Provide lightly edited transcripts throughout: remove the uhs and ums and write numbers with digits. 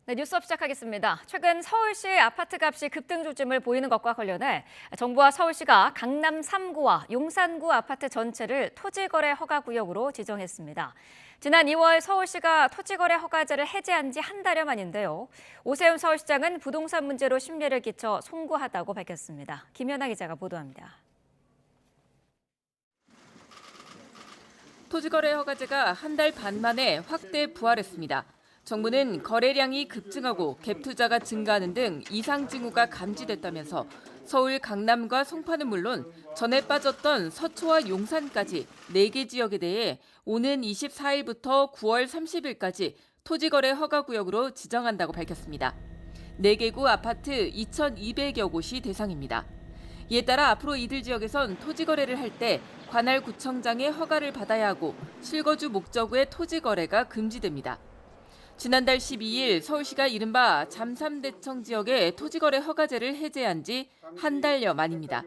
네, 뉴스업 시작하겠습니다. 최근 서울시 아파트 값이 급등 조짐을 보이는 것과 관련해 정부와 서울시가 강남 3구와 용산구 아파트 전체를 토지거래 허가구역으로 지정했습니다. 지난 2월 서울시가 토지거래 허가제를 해제한 지 한 달여 만인데요. 오세훈 서울시장은 부동산 문제로 심려를 끼쳐 송구하다고 밝혔습니다. 김연아 기자가 보도합니다. 토지거래 허가제가 한 달 반 만에 확대 부활했습니다. 정부는 거래량이 급증하고 갭 투자가 증가하는 등 이상 징후가 감지됐다면서 서울 강남과 송파는 물론 전에 빠졌던 서초와 용산까지 4개 지역에 대해 오는 24일부터 9월 30일까지 토지거래 허가구역으로 지정한다고 밝혔습니다. 4개구 아파트 2,200여 곳이 대상입니다. 이에 따라 앞으로 이들 지역에선 토지거래를 할 때 관할 구청장의 허가를 받아야 하고 실거주 목적의 토지거래가 금지됩니다. 지난달 12일 서울시가 이른바 잠삼대청 지역의 토지거래 허가제를 해제한 지 한 달여 만입니다.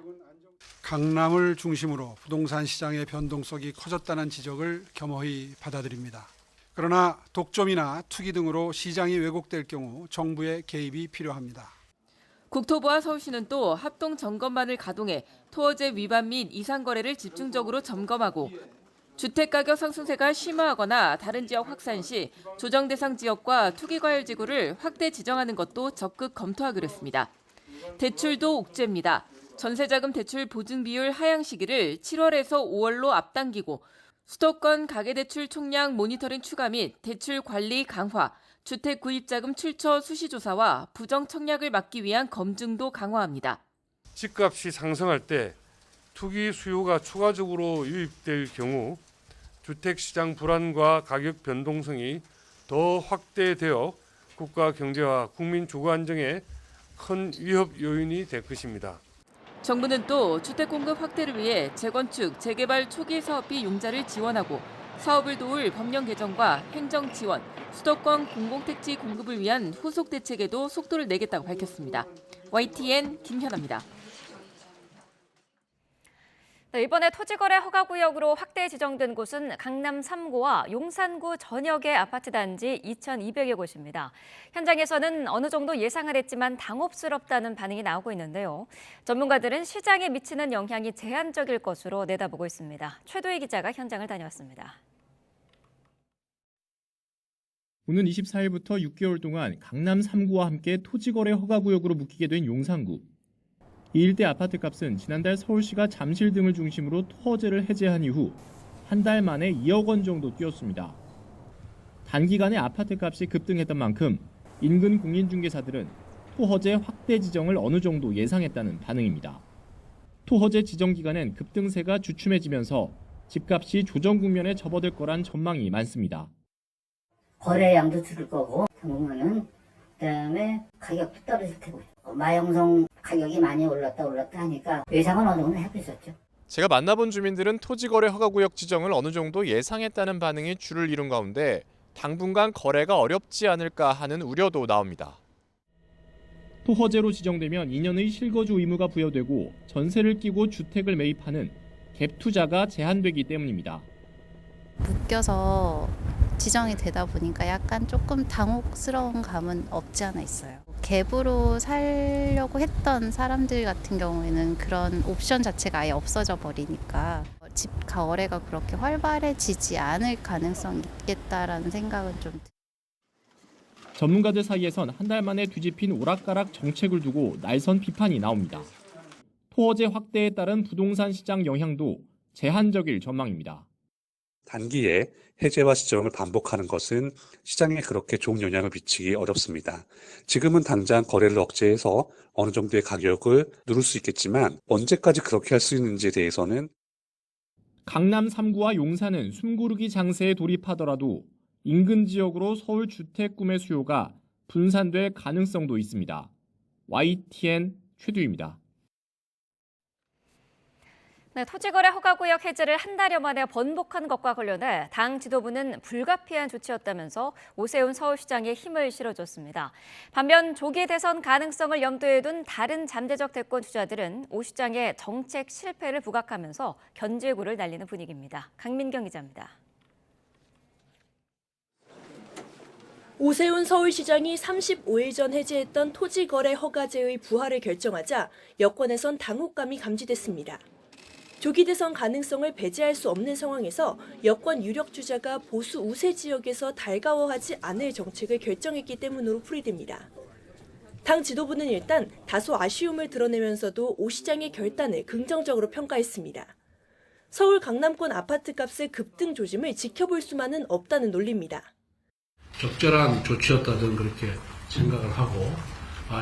강남을 중심으로 부동산 시장의 변동성이 커졌다는 지적을 겸허히 받아들입니다. 그러나 독점이나 투기 등으로 시장이 왜곡될 경우 정부의 개입이 필요합니다. 국토부와 서울시는 또 합동 점검반을 가동해 토어제 위반 및 이상 거래를 집중적으로 점검하고 주택가격 상승세가 심화하거나 다른 지역 확산 시 조정 대상 지역과 투기과열지구를 확대 지정하는 것도 적극 검토하기로 했습니다. 대출도 옥죄입니다. 전세자금 대출 보증 비율 하향 시기를 7월에서 5월로 앞당기고 수도권 가계대출 총량 모니터링 추가 및 대출 관리 강화, 주택 구입자금 출처 수시 조사와 부정 청약을 막기 위한 검증도 강화합니다. 집값이 상승할 때 투기 수요가 추가적으로 유입될 경우 주택시장 불안과 가격 변동성이 더 확대되어 국가 경제와 국민 주거 안정에 큰 위협 요인이 될 것입니다. 정부는 또 주택 공급 확대를 위해 재건축, 재개발 초기 사업비 융자를 지원하고 사업을 도울 법령 개정과 행정 지원, 수도권 공공택지 공급을 위한 후속 대책에도 속도를 내겠다고 밝혔습니다. YTN 김현아입니다. 네, 이번에 토지거래 허가구역으로 확대 지정된 곳은 강남 3구와 용산구 전역의 아파트 단지 2,200여 곳입니다. 현장에서는 어느 정도 예상을 했지만 당혹스럽다는 반응이 나오고 있는데요. 전문가들은 시장에 미치는 영향이 제한적일 것으로 내다보고 있습니다. 최도희 기자가 현장을 다녀왔습니다. 오는 24일부터 6개월 동안 강남 3구와 함께 토지거래 허가구역으로 묶이게 된 용산구. 이 일대 아파트값은 지난달 서울시가 잠실 등을 중심으로 토허제를 해제한 이후 한 달 만에 2억 원 정도 뛰었습니다. 단기간에 아파트값이 급등했던 만큼 인근 공인중개사들은 토허제 확대 지정을 어느 정도 예상했다는 반응입니다. 토허제 지정 기간엔 급등세가 주춤해지면서 집값이 조정 국면에 접어들 거란 전망이 많습니다. 거래량도 줄을 거고 당분간은 그다음에 가격도 떨어질 테고 마영성 가격이 많이 올랐다 하니까 예상은 어느 정도 하고 있었죠. 제가 만나본 주민들은 토지거래 허가구역 지정을 어느 정도 예상했다는 반응이 줄을 이룬 가운데 당분간 거래가 어렵지 않을까 하는 우려도 나옵니다. 토허제로 지정되면 2년의 실거주 의무가 부여되고 전세를 끼고 주택을 매입하는 갭 투자가 제한되기 때문입니다. 묶여서 지정이 되다 보니까 약간 조금 당혹스러운 감은 없지 않아 있어요. 갭으로 살려고 했던 사람들 같은 경우에는 그런 옵션 자체가 아예 없어져 버리니까 집 거래가 그렇게 활발해지지 않을 가능성이 있겠다라는 생각은 좀 듭니다. 전문가들 사이에선 한 달 만에 뒤집힌 오락가락 정책을 두고 날선 비판이 나옵니다. 토허제 확대에 따른 부동산 시장 영향도 제한적일 전망입니다. 단기에 해제와 지정을 반복하는 것은 시장에 그렇게 좋은 영향을 미치기 어렵습니다. 지금은 당장 거래를 억제해서 어느 정도의 가격을 누를 수 있겠지만 언제까지 그렇게 할 수 있는지에 대해서는 강남 3구와 용산은 숨고르기 장세에 돌입하더라도 인근 지역으로 서울 주택 구매 수요가 분산될 가능성도 있습니다. YTN 최두입니다. 네, 토지거래 허가구역 해제를 한 달여 만에 번복한 것과 관련해 당 지도부는 불가피한 조치였다면서 오세훈 서울시장에 힘을 실어줬습니다. 반면 조기 대선 가능성을 염두에 둔 다른 잠재적 대권 주자들은 오 시장의 정책 실패를 부각하면서 견제구를 날리는 분위기입니다. 강민경 기자입니다. 오세훈 서울시장이 35일 전 해제했던 토지거래 허가제의 부활을 결정하자 여권에선 당혹감이 감지됐습니다. 조기 대선 가능성을 배제할 수 없는 상황에서 여권 유력 주자가 보수 우세 지역에서 달가워하지 않을 정책을 결정했기 때문으로 풀이됩니다. 당 지도부는 일단 다소 아쉬움을 드러내면서도 오 시장의 결단을 긍정적으로 평가했습니다. 서울 강남권 아파트값의 급등 조짐을 지켜볼 수만은 없다는 논리입니다. 적절한 조치였다든 그렇게 생각을 하고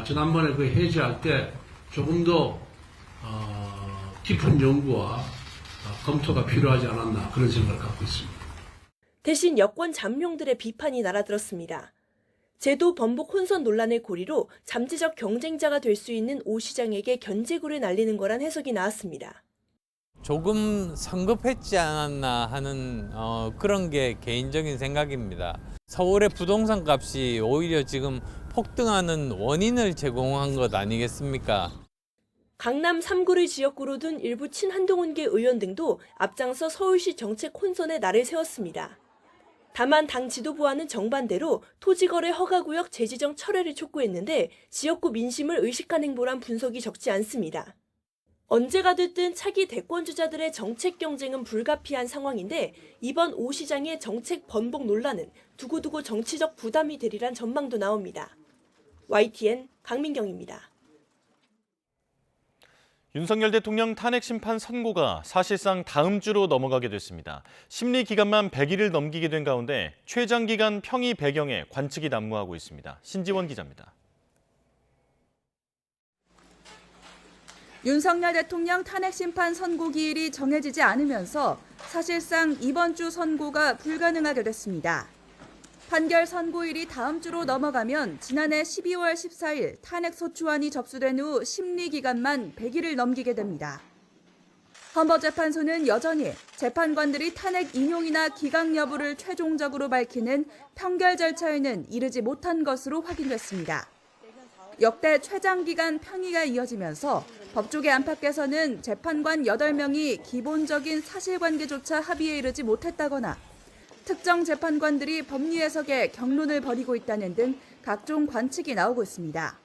지난번에 그 해제할 때 조금 더 깊은 연구와 검토가 필요하지 않았나 그런 생각을 갖고 있습니다. 대신 여권 잠룡들의 비판이 날아들었습니다. 제도 번복 혼선 논란의 고리로 잠재적 경쟁자가 될 수 있는 오 시장에게 견제구를 날리는 거란 해석이 나왔습니다. 조금 성급했지 않았나 하는 그런 게 개인적인 생각입니다. 서울의 부동산 값이 오히려 지금 폭등하는 원인을 제공한 것 아니겠습니까? 강남 3구를 지역구로 둔 일부 친한동훈계 의원 등도 앞장서 서울시 정책 혼선에 날을 세웠습니다. 다만 당 지도부와는 정반대로 토지거래 허가구역 재지정 철회를 촉구했는데 지역구 민심을 의식한 행보란 분석이 적지 않습니다. 언제가 됐든 차기 대권주자들의 정책 경쟁은 불가피한 상황인데 이번 오 시장의 정책 번복 논란은 두고두고 정치적 부담이 되리란 전망도 나옵니다. YTN 강민경입니다. 윤석열 대통령 탄핵 심판 선고가 사실상 다음 주로 넘어가게 됐습니다. 심리 기간만 100일을 넘기게 된 가운데 최장 기간 평의 배경에 관측이 난무하고 있습니다. 신지원 기자입니다. 윤석열 대통령 탄핵 심판 선고 기일이 정해지지 않으면서 사실상 이번 주 선고가 불가능하게 됐습니다. 판결 선고일이 다음 주로 넘어가면 지난해 12월 14일 탄핵 소추안이 접수된 후 심리 기간만 100일을 넘기게 됩니다. 헌법재판소는 여전히 재판관들이 탄핵 인용이나 기각 여부를 최종적으로 밝히는 평결 절차에는 이르지 못한 것으로 확인됐습니다. 역대 최장기간 평의가 이어지면서 법조계 안팎에서는 재판관 8명이 기본적인 사실관계조차 합의에 이르지 못했다거나 특정 재판관들이 법리 해석에 경론을 벌이고 있다는 등 각종 관측이 나오고 있습니다.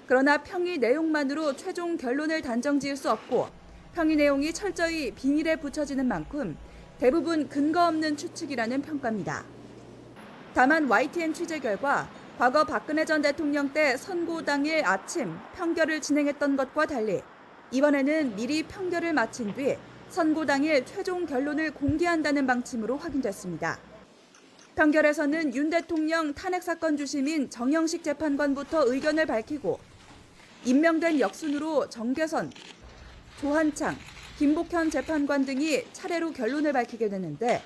그러나 평의 내용만으로 최종 결론을 단정지을 수 없고 평의 내용이 철저히 비밀에 붙여지는 만큼 대부분 근거 없는 추측이라는 평가입니다. 다만 YTN 취재 결과 과거 박근혜 전 대통령 때 선고 당일 아침 평결을 진행했던 것과 달리 이번에는 미리 평결을 마친 뒤 선고 당일 최종 결론을 공개한다는 방침으로 확인됐습니다. 평결에서는 윤 대통령 탄핵 사건 주심인 정영식 재판관부터 의견을 밝히고 임명된 역순으로 정계선, 조한창, 김복현 재판관 등이 차례로 결론을 밝히게 되는데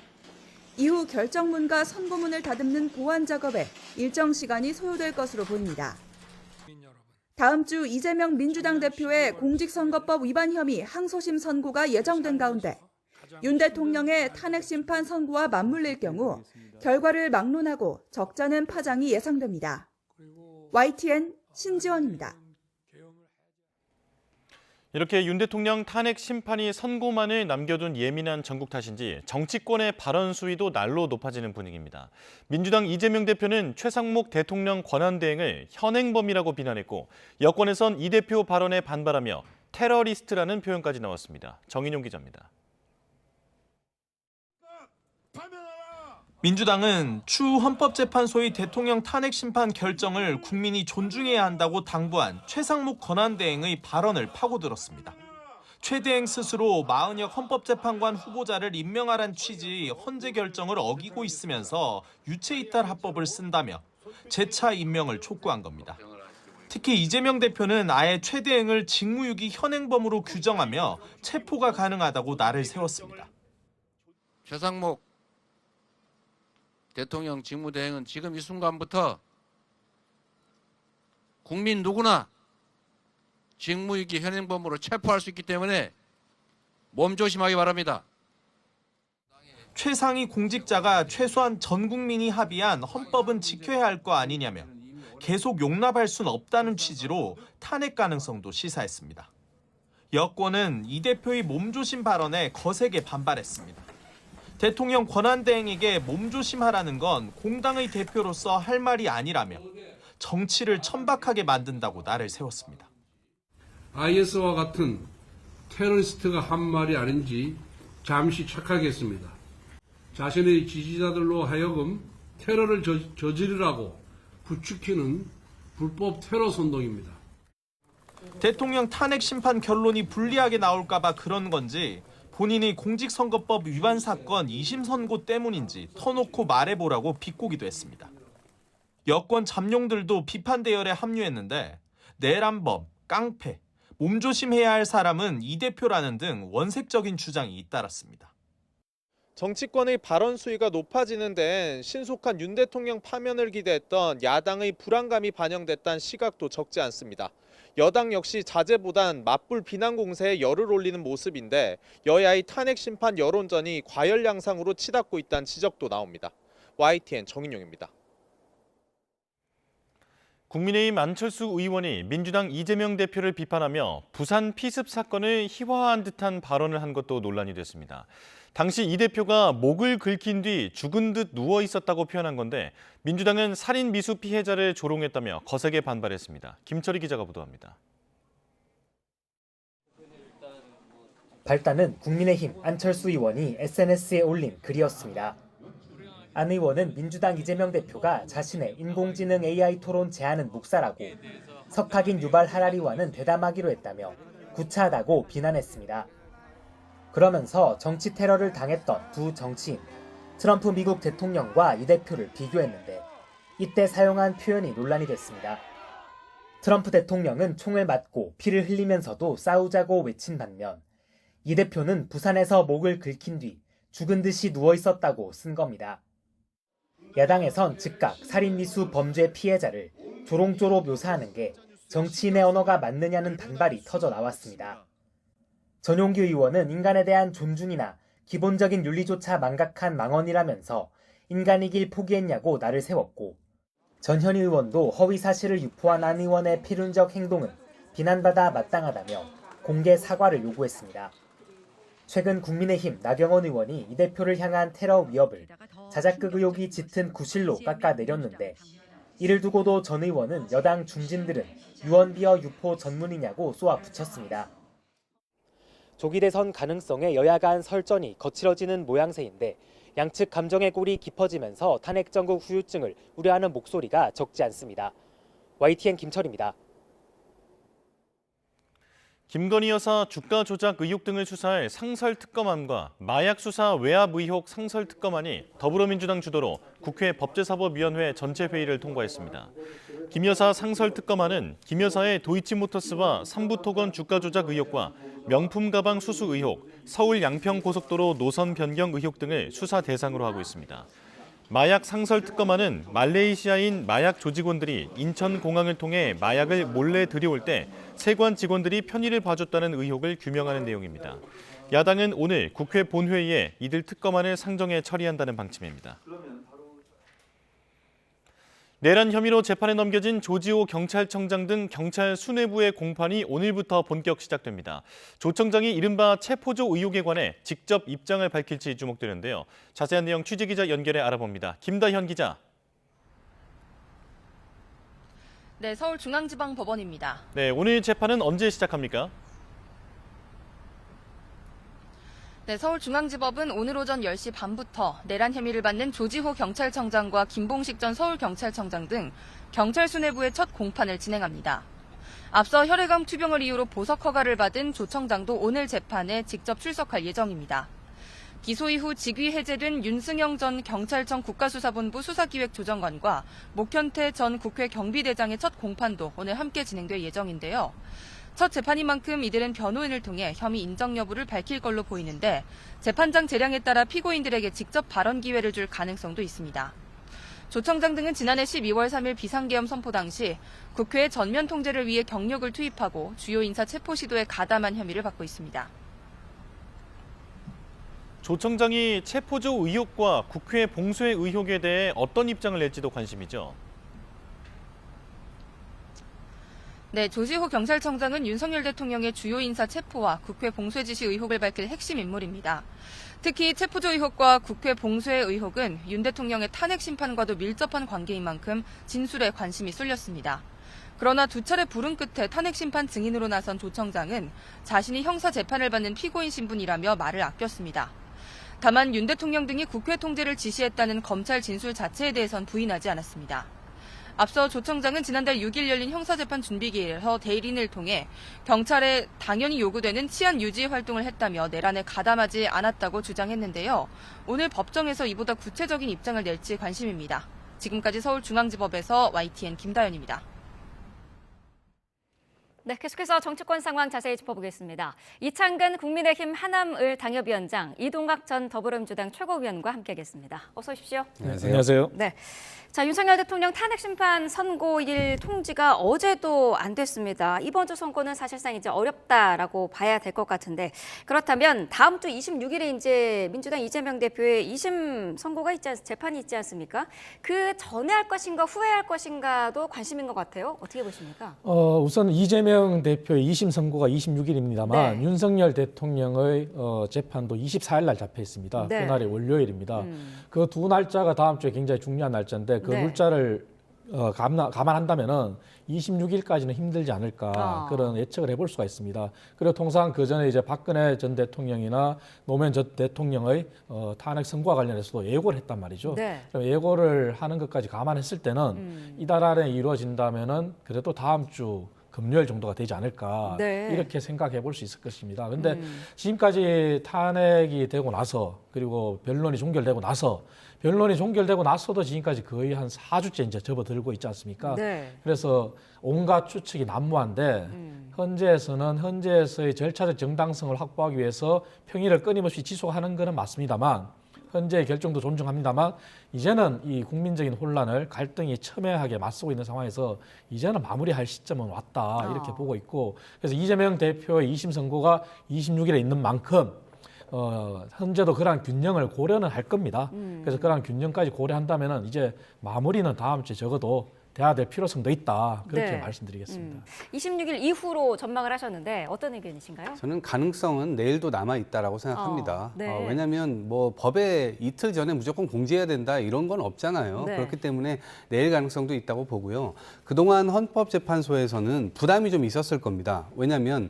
이후 결정문과 선고문을 다듬는 보완 작업에 일정 시간이 소요될 것으로 보입니다. 다음 주 이재명 민주당 대표의 공직선거법 위반 혐의 항소심 선고가 예정된 가운데 윤 대통령의 탄핵 심판 선고와 맞물릴 경우 결과를 막론하고 적잖은 파장이 예상됩니다. YTN 신지원입니다. 이렇게 윤 대통령 탄핵 심판이 선고만을 남겨둔 예민한 전국 탓인지 정치권의 발언 수위도 날로 높아지는 분위기입니다. 민주당 이재명 대표는 최상목 대통령 권한대행을 현행범이라고 비난했고 여권에선 이 대표 발언에 반발하며 테러리스트라는 표현까지 나왔습니다. 정인용 기자입니다. 민주당은 추후 헌법재판소의 대통령 탄핵 심판 결정을 국민이 존중해야 한다고 당부한 최상목 권한대행의 발언을 파고들었습니다. 최 대행 스스로 마은혁 헌법재판관 후보자를 임명하란 취지의 헌재 결정을 어기고 있으면서 유체이탈 합법을 쓴다며 재차 임명을 촉구한 겁니다. 특히 이재명 대표는 아예 최 대행을 직무유기 현행범으로 규정하며 체포가 가능하다고 날을 세웠습니다. 최상목 대통령 직무대행은 지금 이 순간부터 국민 누구나 직무유기 현행범으로 체포할 수 있기 때문에 몸조심하기 바랍니다. 최상위 공직자가 최소한 전 국민이 합의한 헌법은 지켜야 할 거 아니냐며 계속 용납할 수는 없다는 취지로 탄핵 가능성도 시사했습니다. 여권은 이 대표의 몸조심 발언에 거세게 반발했습니다. 대통령 권한대행에게 몸조심하라는 건 공당의 대표로서 할 말이 아니라며 정치를 천박하게 만든다고 날을 세웠습니다. IS와 같은 테러리스트가 한 말이 아닌지 잠시 착각했습니다. 자신의 지지자들로 하여금 테러를 저지르라고 부추기는 불법 테러 선동입니다. 대통령 탄핵 심판 결론이 불리하게 나올까 봐 그런 건지 본인이 공직선거법 위반 사건 2심 선고 때문인지 터놓고 말해보라고 비꼬기도 했습니다. 여권 잠룡들도 비판 대열에 합류했는데 내란범, 깡패, 몸조심해야 할 사람은 이 대표라는 등 원색적인 주장이 잇따랐습니다. 정치권의 발언 수위가 높아지는 데엔 신속한 윤 대통령 파면을 기대했던 야당의 불안감이 반영됐다는 시각도 적지 않습니다. 여당 역시 자제보단 맞불 비난 공세에 열을 올리는 모습인데 여야의 탄핵 심판 여론전이 과열 양상으로 치닫고 있다는 지적도 나옵니다. YTN 정인용입니다. 국민의힘 안철수 의원이 민주당 이재명 대표를 비판하며 부산 피습 사건을 희화화한 듯한 발언을 한 것도 논란이 됐습니다. 당시 이 대표가 목을 긁힌 뒤 죽은 듯 누워 있었다고 표현한 건데 민주당은 살인 미수 피해자를 조롱했다며 거세게 반발했습니다. 김철희 기자가 보도합니다. 발단은 국민의힘 안철수 의원이 SNS에 올린 글이었습니다. 안 의원은 민주당 이재명 대표가 자신의 인공지능 AI 토론 제안은 묵살하고 석학인 유발 하라리와는 대담하기로 했다며 구차하다고 비난했습니다. 그러면서 정치 테러를 당했던 두 정치인, 트럼프 미국 대통령과 이 대표를 비교했는데 이때 사용한 표현이 논란이 됐습니다. 트럼프 대통령은 총을 맞고 피를 흘리면서도 싸우자고 외친 반면 이 대표는 부산에서 목을 긁힌 뒤 죽은 듯이 누워 있었다고 쓴 겁니다. 야당에선 즉각 살인미수 범죄 피해자를 조롱조로 묘사하는 게 정치인의 언어가 맞느냐는 반발이 터져 나왔습니다. 전용기 의원은 인간에 대한 존중이나 기본적인 윤리조차 망각한 망언이라면서 인간이길 포기했냐고 날을 세웠고 전현희 의원도 허위 사실을 유포한 안 의원의 필연적 행동은 비난받아 마땅하다며 공개 사과를 요구했습니다. 최근 국민의힘 나경원 의원이 이 대표를 향한 테러 위협을 자작극 의혹이 짙은 구실로 깎아내렸는데 이를 두고도 전 의원은 여당 중진들은 유언비어 유포 전문이냐고 쏘아붙였습니다. 조기 대선 가능성에 여야 간 설전이 거칠어지는 모양새인데 양측 감정의 골이 깊어지면서 탄핵 정국 후유증을 우려하는 목소리가 적지 않습니다. YTN 김철입니다. 김건희 여사 주가 조작 의혹 등을 수사할 상설특검안과 마약 수사 외압 의혹 상설특검안이 더불어민주당 주도로 국회 법제사법위원회 전체 회의를 통과했습니다. 김 여사 상설특검안은 김 여사의 도이치모터스와 삼부토건 주가 조작 의혹과 명품 가방 수수 의혹, 서울 양평고속도로 노선 변경 의혹 등을 수사 대상으로 하고 있습니다. 마약 상설특검안은 말레이시아인 마약 조직원들이 인천공항을 통해 마약을 몰래 들여올 때 세관 직원들이 편의를 봐줬다는 의혹을 규명하는 내용입니다. 야당은 오늘 국회 본회의에 이들 특검안을 상정해 처리한다는 방침입니다. 내란 혐의로 재판에 넘겨진 조지호 경찰청장 등 경찰 수뇌부의 공판이 오늘부터 본격 시작됩니다. 조 청장이 이른바 체포조 의혹에 관해 직접 입장을 밝힐지 주목되는데요. 자세한 내용 취재기자 연결해 알아봅니다. 김다현 기자. 네, 서울중앙지방법원입니다. 네, 오늘 재판은 언제 시작합니까? 네, 서울중앙지법은 오늘 오전 10시 반부터 내란 혐의를 받는 조지호 경찰청장과 김봉식 전 서울경찰청장 등 경찰 수뇌부의 첫 공판을 진행합니다. 앞서 혈액암 투병을 이유로 보석 허가를 받은 조 청장도 오늘 재판에 직접 출석할 예정입니다. 기소 이후 직위 해제된 윤승영 전 경찰청 국가수사본부 수사기획조정관과 목현태 전 국회 경비대장의 첫 공판도 오늘 함께 진행될 예정인데요. 첫 재판인 만큼 이들은 변호인을 통해 혐의 인정 여부를 밝힐 걸로 보이는데 재판장 재량에 따라 피고인들에게 직접 발언 기회를 줄 가능성도 있습니다. 조 청장 등은 지난해 12월 3일 비상계엄 선포 당시 국회의 전면 통제를 위해 경력을 투입하고 주요 인사 체포 시도에 가담한 혐의를 받고 있습니다. 조 청장이 체포조 의혹과 국회 봉쇄 의혹에 대해 어떤 입장을 낼지도 관심이죠. 네, 조지호 경찰청장은 윤석열 대통령의 주요 인사 체포와 국회 봉쇄 지시 의혹을 밝힐 핵심 인물입니다. 특히 체포조 의혹과 국회 봉쇄 의혹은 윤 대통령의 탄핵 심판과도 밀접한 관계인 만큼 진술에 관심이 쏠렸습니다. 그러나 두 차례 부른 끝에 탄핵 심판 증인으로 나선 조 청장은 자신이 형사 재판을 받는 피고인 신분이라며 말을 아꼈습니다. 다만 윤 대통령 등이 국회 통제를 지시했다는 검찰 진술 자체에 대해선 부인하지 않았습니다. 앞서 조 청장은 지난달 6일 열린 형사재판 준비기일에서 대리인을 통해 경찰에 당연히 요구되는 치안 유지 활동을 했다며 내란에 가담하지 않았다고 주장했는데요. 오늘 법정에서 이보다 구체적인 입장을 낼지 관심입니다. 지금까지 서울중앙지법에서 YTN 김다연입니다. 네, 계속해서 정치권 상황 자세히 짚어보겠습니다. 이창근 국민의힘 하남을 당협위원장, 이동학 전 더불어민주당 최고위원과 함께하겠습니다. 어서 오십시오. 안녕하세요. 네. 자, 윤석열 대통령 탄핵 심판 선고일 통지가 어제도 안 됐습니다. 이번 주 선고는 사실상 이제 어렵다라고 봐야 될 것 같은데, 그렇다면 다음 주 26일에 이제 민주당 이재명 대표의 2심 선고가 재판이 있지 않습니까? 그 전에 할 것인가 후에 할 것인가도 관심인 것 같아요. 어떻게 보십니까? 우선 이재명 대표의 2심 선고가 26일입니다만 네. 윤석열 대통령의 재판도 24일 날 잡혀 있습니다. 네. 그날이 월요일입니다. 그 두 날짜가 다음 주에 굉장히 중요한 날짜인데 그 네. 물자를 감안한다면은 26일까지는 힘들지 않을까 그런 예측을 해볼 수가 있습니다. 그리고 통상 그 전에 이제 박근혜 전 대통령이나 노무현 전 대통령의 탄핵 선고와 관련해서도 예고를 했단 말이죠. 네. 그럼 예고를 하는 것까지 감안했을 때는 이달 안에 이루어진다면은 그래도 다음 주 금요일 정도가 되지 않을까 네. 이렇게 생각해 볼 수 있을 것입니다. 그런데 지금까지 탄핵이 되고 나서 그리고 변론이 종결되고 나서도 지금까지 거의 한 4주째 이제 접어들고 있지 않습니까? 네. 그래서 온갖 추측이 난무한데 현재에서의 절차적 정당성을 확보하기 위해서 평일을 끊임없이 지속하는 것은 맞습니다만 현재의 결정도 존중합니다만 이제는 이 국민적인 혼란을 갈등이 첨예하게 맞서고 있는 상황에서 이제는 마무리할 시점은 왔다 이렇게 보고 있고 그래서 이재명 대표의 2심 선고가 26일에 있는 만큼 현재도 그러한 균형을 고려는 할 겁니다. 그래서 그러한 균형까지 고려한다면은 이제 마무리는 다음 주에 적어도 돼야 될 필요성도 있다. 그렇게 네. 말씀드리겠습니다. 26일 이후로 전망을 하셨는데 어떤 의견이신가요? 저는 가능성은 내일도 남아 있다라고 생각합니다. 네. 왜냐하면 뭐 법에 이틀 전에 무조건 공지해야 된다 이런 건 없잖아요. 네. 그렇기 때문에 내일 가능성도 있다고 보고요. 그동안 헌법재판소에서는 부담이 좀 있었을 겁니다. 왜냐하면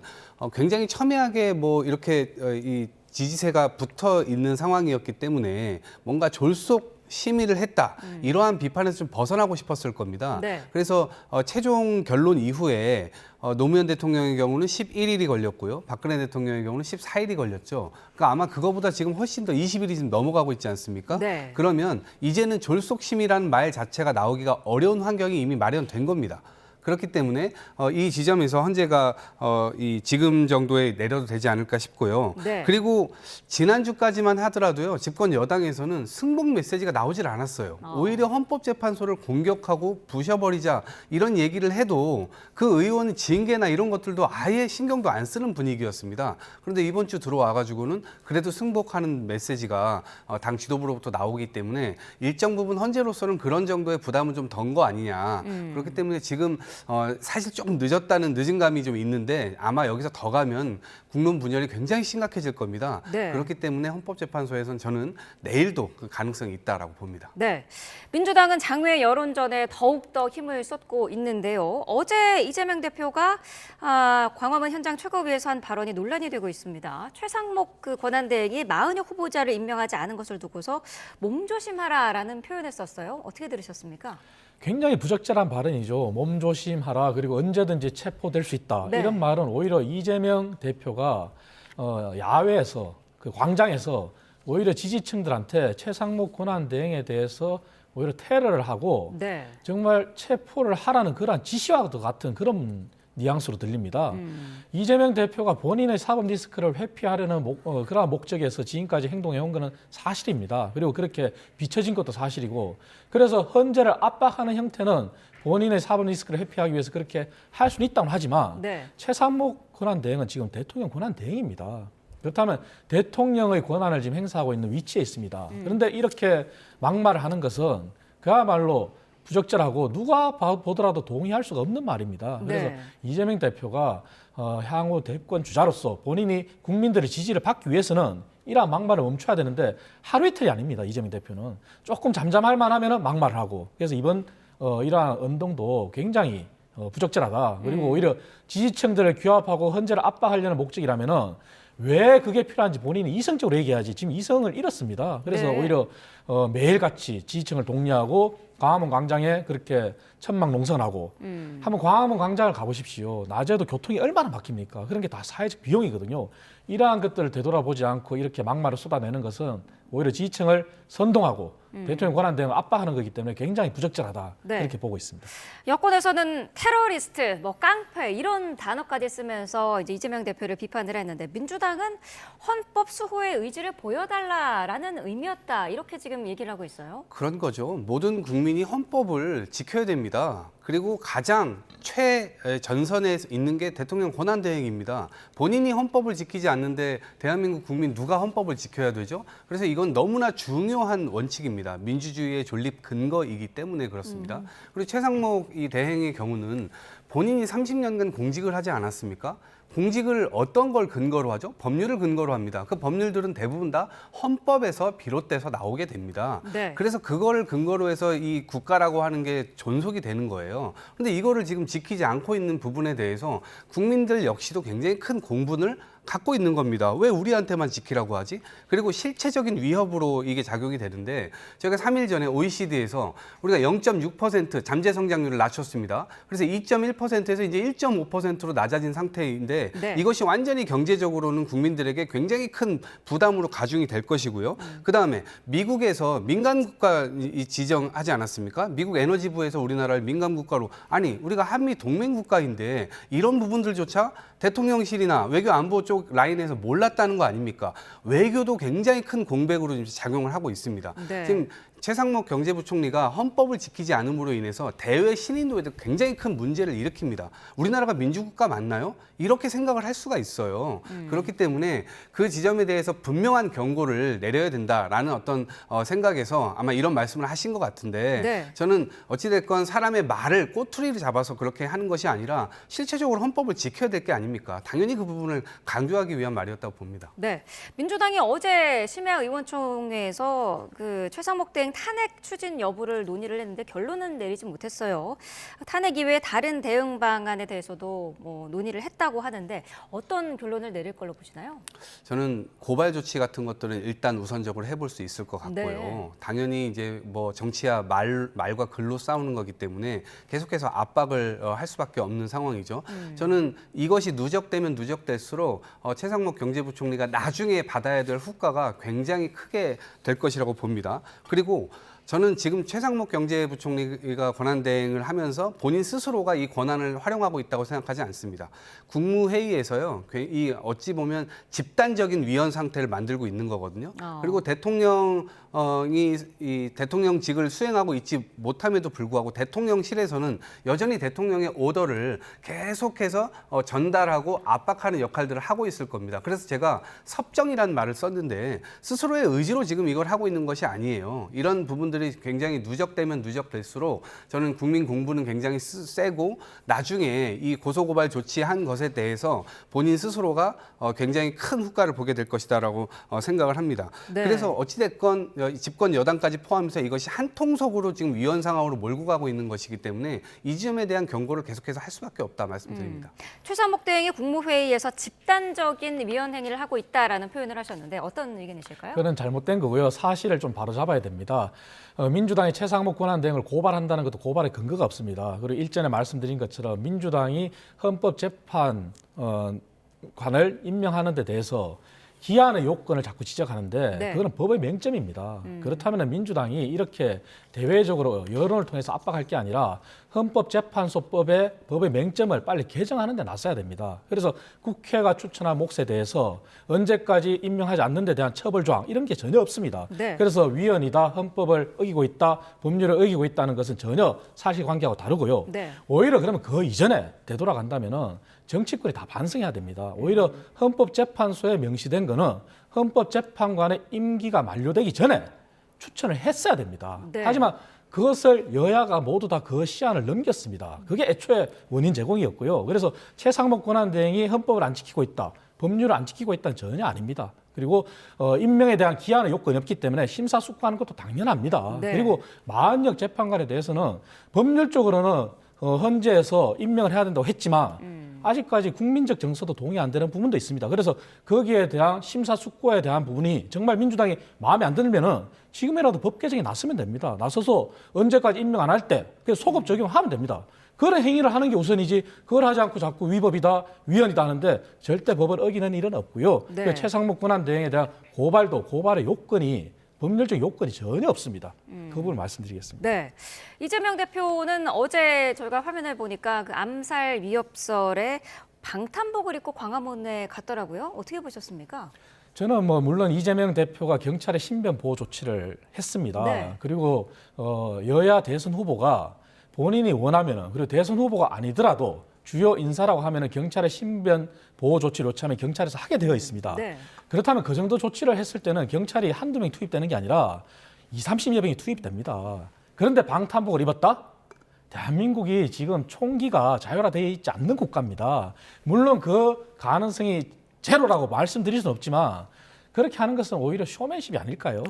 굉장히 첨예하게 뭐 이렇게 이 지지세가 붙어 있는 상황이었기 때문에 뭔가 졸속 심의를 했다. 이러한 비판에서 좀 벗어나고 싶었을 겁니다. 네. 그래서 최종 결론 이후에 노무현 대통령의 경우는 11일이 걸렸고요. 박근혜 대통령의 경우는 14일이 걸렸죠. 그러니까 아마 그거보다 지금 훨씬 더 20일이 지금 넘어가고 있지 않습니까? 네. 그러면 이제는 졸속심의라는 말 자체가 나오기가 어려운 환경이 이미 마련된 겁니다. 그렇기 때문에 이 지점에서 헌재가 지금 정도에 내려도 되지 않을까 싶고요. 네. 그리고 지난주까지만 하더라도요. 집권 여당에서는 승복 메시지가 나오질 않았어요. 오히려 헌법재판소를 공격하고 부셔버리자 이런 얘기를 해도 그 의원의 징계나 이런 것들도 아예 신경도 안 쓰는 분위기였습니다. 그런데 이번 주 들어와가지고는 그래도 승복하는 메시지가 당 지도부로부터 나오기 때문에 일정 부분 헌재로서는 그런 정도의 부담은 좀 던 거 아니냐. 그렇기 때문에 지금 사실 조금 늦은 감이 좀 있는데 아마 여기서 더 가면 국론 분열이 굉장히 심각해질 겁니다. 네. 그렇기 때문에 헌법재판소에서는 저는 내일도 그 가능성이 있다라고 봅니다. 네, 민주당은 장외 여론전에 더욱더 힘을 쏟고 있는데요. 어제 이재명 대표가 광화문 현장 최고위에서 한 발언이 논란이 되고 있습니다. 최상목 권한대행이 마은혁 후보자를 임명하지 않은 것을 두고서 몸조심하라라는 표현을 썼어요. 어떻게 들으셨습니까? 굉장히 부적절한 발언이죠. 몸조심하라 그리고 언제든지 체포될 수 있다. 네. 이런 말은 오히려 이재명 대표가 야외에서 그 광장에서 오히려 지지층들한테 최상목 권한대행에 대해서 오히려 테러를 하고 네. 정말 체포를 하라는 그러한 지시와도 같은 그런 뉘앙스로 들립니다. 이재명 대표가 본인의 사법 리스크를 회피하려는 그러한 목적에서 지금까지 행동해온 것은 사실입니다. 그리고 그렇게 비춰진 것도 사실이고 그래서 헌재를 압박하는 형태는 본인의 사법 리스크를 회피하기 위해서 그렇게 할 수는 있다고 하지만 네. 최상목 권한대행은 지금 대통령 권한대행입니다. 그렇다면 대통령의 권한을 지금 행사하고 있는 위치에 있습니다. 그런데 이렇게 막말을 하는 것은 그야말로 부적절하고 누가 보더라도 동의할 수가 없는 말입니다. 그래서 네. 이재명 대표가 향후 대권 주자로서 본인이 국민들의 지지를 받기 위해서는 이러한 막말을 멈춰야 되는데 하루 이틀이 아닙니다. 이재명 대표는 조금 잠잠할 만하면 막말을 하고 그래서 이번 이러한 운동도 굉장히 부적절하다. 그리고 오히려 지지층들을 규합하고 헌재를 압박하려는 목적이라면은 왜 그게 필요한지 본인이 이성적으로 얘기해야지. 지금 이성을 잃었습니다. 그래서 네. 오히려 매일같이 지지층을 독려하고 광화문 광장에 그렇게 천막 농성을 하고 한번 광화문 광장을 가보십시오. 낮에도 교통이 얼마나 막힙니까? 그런 게 다 사회적 비용이거든요. 이러한 것들을 되돌아보지 않고 이렇게 막말을 쏟아내는 것은 오히려 지지층을 선동하고 대통령 권한 대행을 압박하는 거기 때문에 굉장히 부적절하다. 네. 그렇게 보고 있습니다. 여권에서는 테러리스트, 깡패 이런 단어까지 쓰면서 이제 이재명 대표를 비판을 했는데 민주당은 헌법 수호의 의지를 보여달라라는 의미였다. 이렇게 지금 얘기를 하고 있어요. 그런 거죠. 모든 국민이 헌법을 지켜야 됩니다. 그리고 가장 최전선에 있는 게 대통령 권한대행입니다. 본인이 헌법을 지키지 않는데 대한민국 국민 누가 헌법을 지켜야 되죠? 그래서 이건 너무나 중요한 원칙입니다. 민주주의의 존립 근거이기 때문에 그렇습니다. 그리고 최상목 이 대행의 경우는 본인이 30년간 공직을 하지 않았습니까? 공직을 어떤 걸 근거로 하죠? 법률을 근거로 합니다. 그 법률들은 대부분 다 헌법에서 비롯돼서 나오게 됩니다. 네. 그래서 그거를 근거로 해서 이 국가라고 하는 게 존속이 되는 거예요. 그런데 이거를 지금 지키지 않고 있는 부분에 대해서 국민들 역시도 굉장히 큰 공분을 갖고 있는 겁니다. 왜 우리한테만 지키라고 하지? 그리고 실체적인 위협으로 이게 작용이 되는데 제가 3일 전에 OECD에서 우리가 0.6% 잠재 성장률을 낮췄습니다. 그래서 2.1%에서 이제 1.5%로 낮아진 상태인데 네. 이것이 완전히 경제적으로는 국민들에게 굉장히 큰 부담으로 가중이 될 것이고요. 그다음에 미국에서 민간 국가 지정하지 않았습니까? 미국 에너지부에서 우리나라를 민간 국가로 아니 우리가 한미 동맹 국가인데 이런 부분들조차 대통령실이나 외교안보 쪽 라인에서 몰랐다는 거 아닙니까? 외교도 굉장히 큰 공백으로 지금 작용을 하고 있습니다. 네. 지금 최상목 경제부총리가 헌법을 지키지 않음으로 인해서 대외 신인도에도 굉장히 큰 문제를 일으킵니다. 우리나라가 민주국가 맞나요? 이렇게 생각을 할 수가 있어요. 그렇기 때문에 그 지점에 대해서 분명한 경고를 내려야 된다라는 어떤 생각에서 아마 이런 말씀을 하신 것 같은데 네. 저는 어찌됐건 사람의 말을 꼬투리를 잡아서 그렇게 하는 것이 아니라 실체적으로 헌법을 지켜야 될 게 아닙니까? 당연히 그 부분을 강조하기 위한 말이었다고 봅니다. 네, 민주당이 어제 심야 의원총회에서 그 최상목 대행 탄핵 추진 여부를 논의를 했는데 결론은 내리지 못했어요. 탄핵 이외에 다른 대응 방안에 대해서도 뭐 논의를 했다고 하는데 어떤 결론을 내릴 걸로 보시나요? 저는 고발 조치 같은 것들은 일단 우선적으로 해볼 수 있을 것 같고요. 네. 당연히 이제 뭐 정치야 말과 글로 싸우는 거기 때문에 계속해서 압박을 할 수밖에 없는 상황이죠. 저는 이것이 누적되면 누적될수록 최상목 경제부총리가 나중에 받아야 될 후과가 굉장히 크게 될 것이라고 봅니다. 그리고 저는 지금 최상목 경제부총리가 권한대행을 하면서 본인 스스로가 이 권한을 활용하고 있다고 생각하지 않습니다. 국무회의에서요, 이 어찌 보면 집단적인 위헌 상태를 만들고 있는 거거든요. 그리고 대통령이 이 대통령직을 수행하고 있지 못함에도 불구하고 대통령실에서는 여전히 대통령의 오더를 계속해서 전달하고 압박하는 역할들을 하고 있을 겁니다. 그래서 제가 섭정이라는 말을 썼는데 스스로의 의지로 지금 이걸 하고 있는 것이 아니에요. 이런 부분들이 굉장히 누적되면 누적될수록 저는 국민 공분은 굉장히 세고 나중에 이 고소고발 조치한 것에 대해서 본인 스스로가 굉장히 큰 후과를 보게 될 것이다라고 생각을 합니다. 네. 그래서 어찌됐건 집권 여당까지 포함해서 이것이 한 통속으로 지금 위헌 상황으로 몰고 가고 있는 것이기 때문에 이 점에 대한 경고를 계속해서 할 수밖에 없다 말씀드립니다. 최상목 대행이 국무회의에서 집단적인 위헌 행위를 하고 있다라는 표현을 하셨는데 어떤 의견이실까요? 그건 잘못된 거고요. 사실을 좀 바로잡아야 됩니다. 민주당이 최상목 권한대행을 고발한다는 것도 고발의 근거가 없습니다. 그리고 일전에 말씀드린 것처럼 민주당이 헌법재판관을 임명하는 데 대해서 기한의 요건을 자꾸 지적하는데 네. 그거는 법의 맹점입니다. 그렇다면 민주당이 이렇게 대외적으로 여론을 통해서 압박할 게 아니라 헌법재판소법의 법의 맹점을 빨리 개정하는 데 나서야 됩니다. 그래서 국회가 추천한 몫에 대해서 언제까지 임명하지 않는 데 대한 처벌 조항 이런 게 전혀 없습니다. 네. 그래서 위헌이다, 헌법을 어기고 있다, 법률을 어기고 있다는 것은 전혀 사실관계하고 다르고요. 네. 오히려 그러면 그 이전에 되돌아간다면은 정치권이 다 반성해야 됩니다. 오히려 헌법재판소에 명시된 거는 헌법재판관의 임기가 만료되기 전에 추천을 했어야 됩니다. 네. 하지만 그것을 여야가 모두 다 그 시한을 넘겼습니다. 그게 애초에 원인 제공이었고요. 그래서 최상목 권한대행이 헌법을 안 지키고 있다, 법률을 안 지키고 있다는 전혀 아닙니다. 그리고 임명에 대한 기한의 요건이 없기 때문에 심사숙고하는 것도 당연합니다. 네. 그리고 마흔역 재판관에 대해서는 법률적으로는 헌재에서 임명을 해야 된다고 했지만 아직까지 국민적 정서도 동의 안 되는 부분도 있습니다. 그래서 거기에 대한 심사숙고에 대한 부분이 정말 민주당이 마음에 안 들면은 지금이라도 법 개정이 나서면 됩니다. 나서서 언제까지 임명 안 할 때 소급 적용하면 됩니다. 그런 행위를 하는 게 우선이지 그걸 하지 않고 자꾸 위법이다, 위헌이다 하는데 절대 법을 어기는 일은 없고요. 네. 최상목 권한대행에 대한 고발의 요건이 법률적 요건이 전혀 없습니다. 그 부분을 말씀드리겠습니다. 네, 이재명 대표는 어제 저희가 화면을 보니까 그 암살 위협설에 방탄복을 입고 광화문에 갔더라고요. 어떻게 보셨습니까? 저는 물론 이재명 대표가 경찰의 신변 보호 조치를 했습니다. 네. 그리고 여야 대선 후보가 본인이 원하면은, 그리고 대선 후보가 아니더라도 주요 인사라고 하면은 경찰의 신변 보호 조치를 요청하면 경찰에서 하게 되어 있습니다. 네. 그렇다면 그 정도 조치를 했을 때는 경찰이 한두 명이 투입되는 게 아니라 20-30여 명이 투입됩니다. 그런데 방탄복을 입었다? 대한민국이 지금 총기가 자율화되어 있지 않는 국가입니다. 물론 그 가능성이 제로라고 말씀드릴 수는 없지만 그렇게 하는 것은 오히려 쇼맨십이 아닐까요?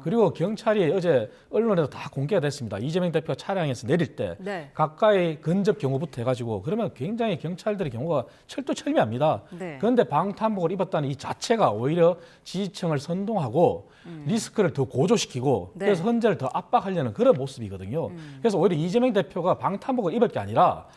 그리고 경찰이 어제 언론에도 다 공개가 됐습니다. 이재명 대표가 차량에서 내릴 때 네. 가까이 근접 경호부터 해가지고 그러면 굉장히 경찰들의 경우가 철두철미합니다. 네. 그런데 방탄복을 입었다는 이 자체가 오히려 지지층을 선동하고 리스크를 더 고조시키고 네. 그래서 헌재를 더 압박하려는 그런 모습이거든요. 그래서 오히려 이재명 대표가 방탄복을 입을 게 아니라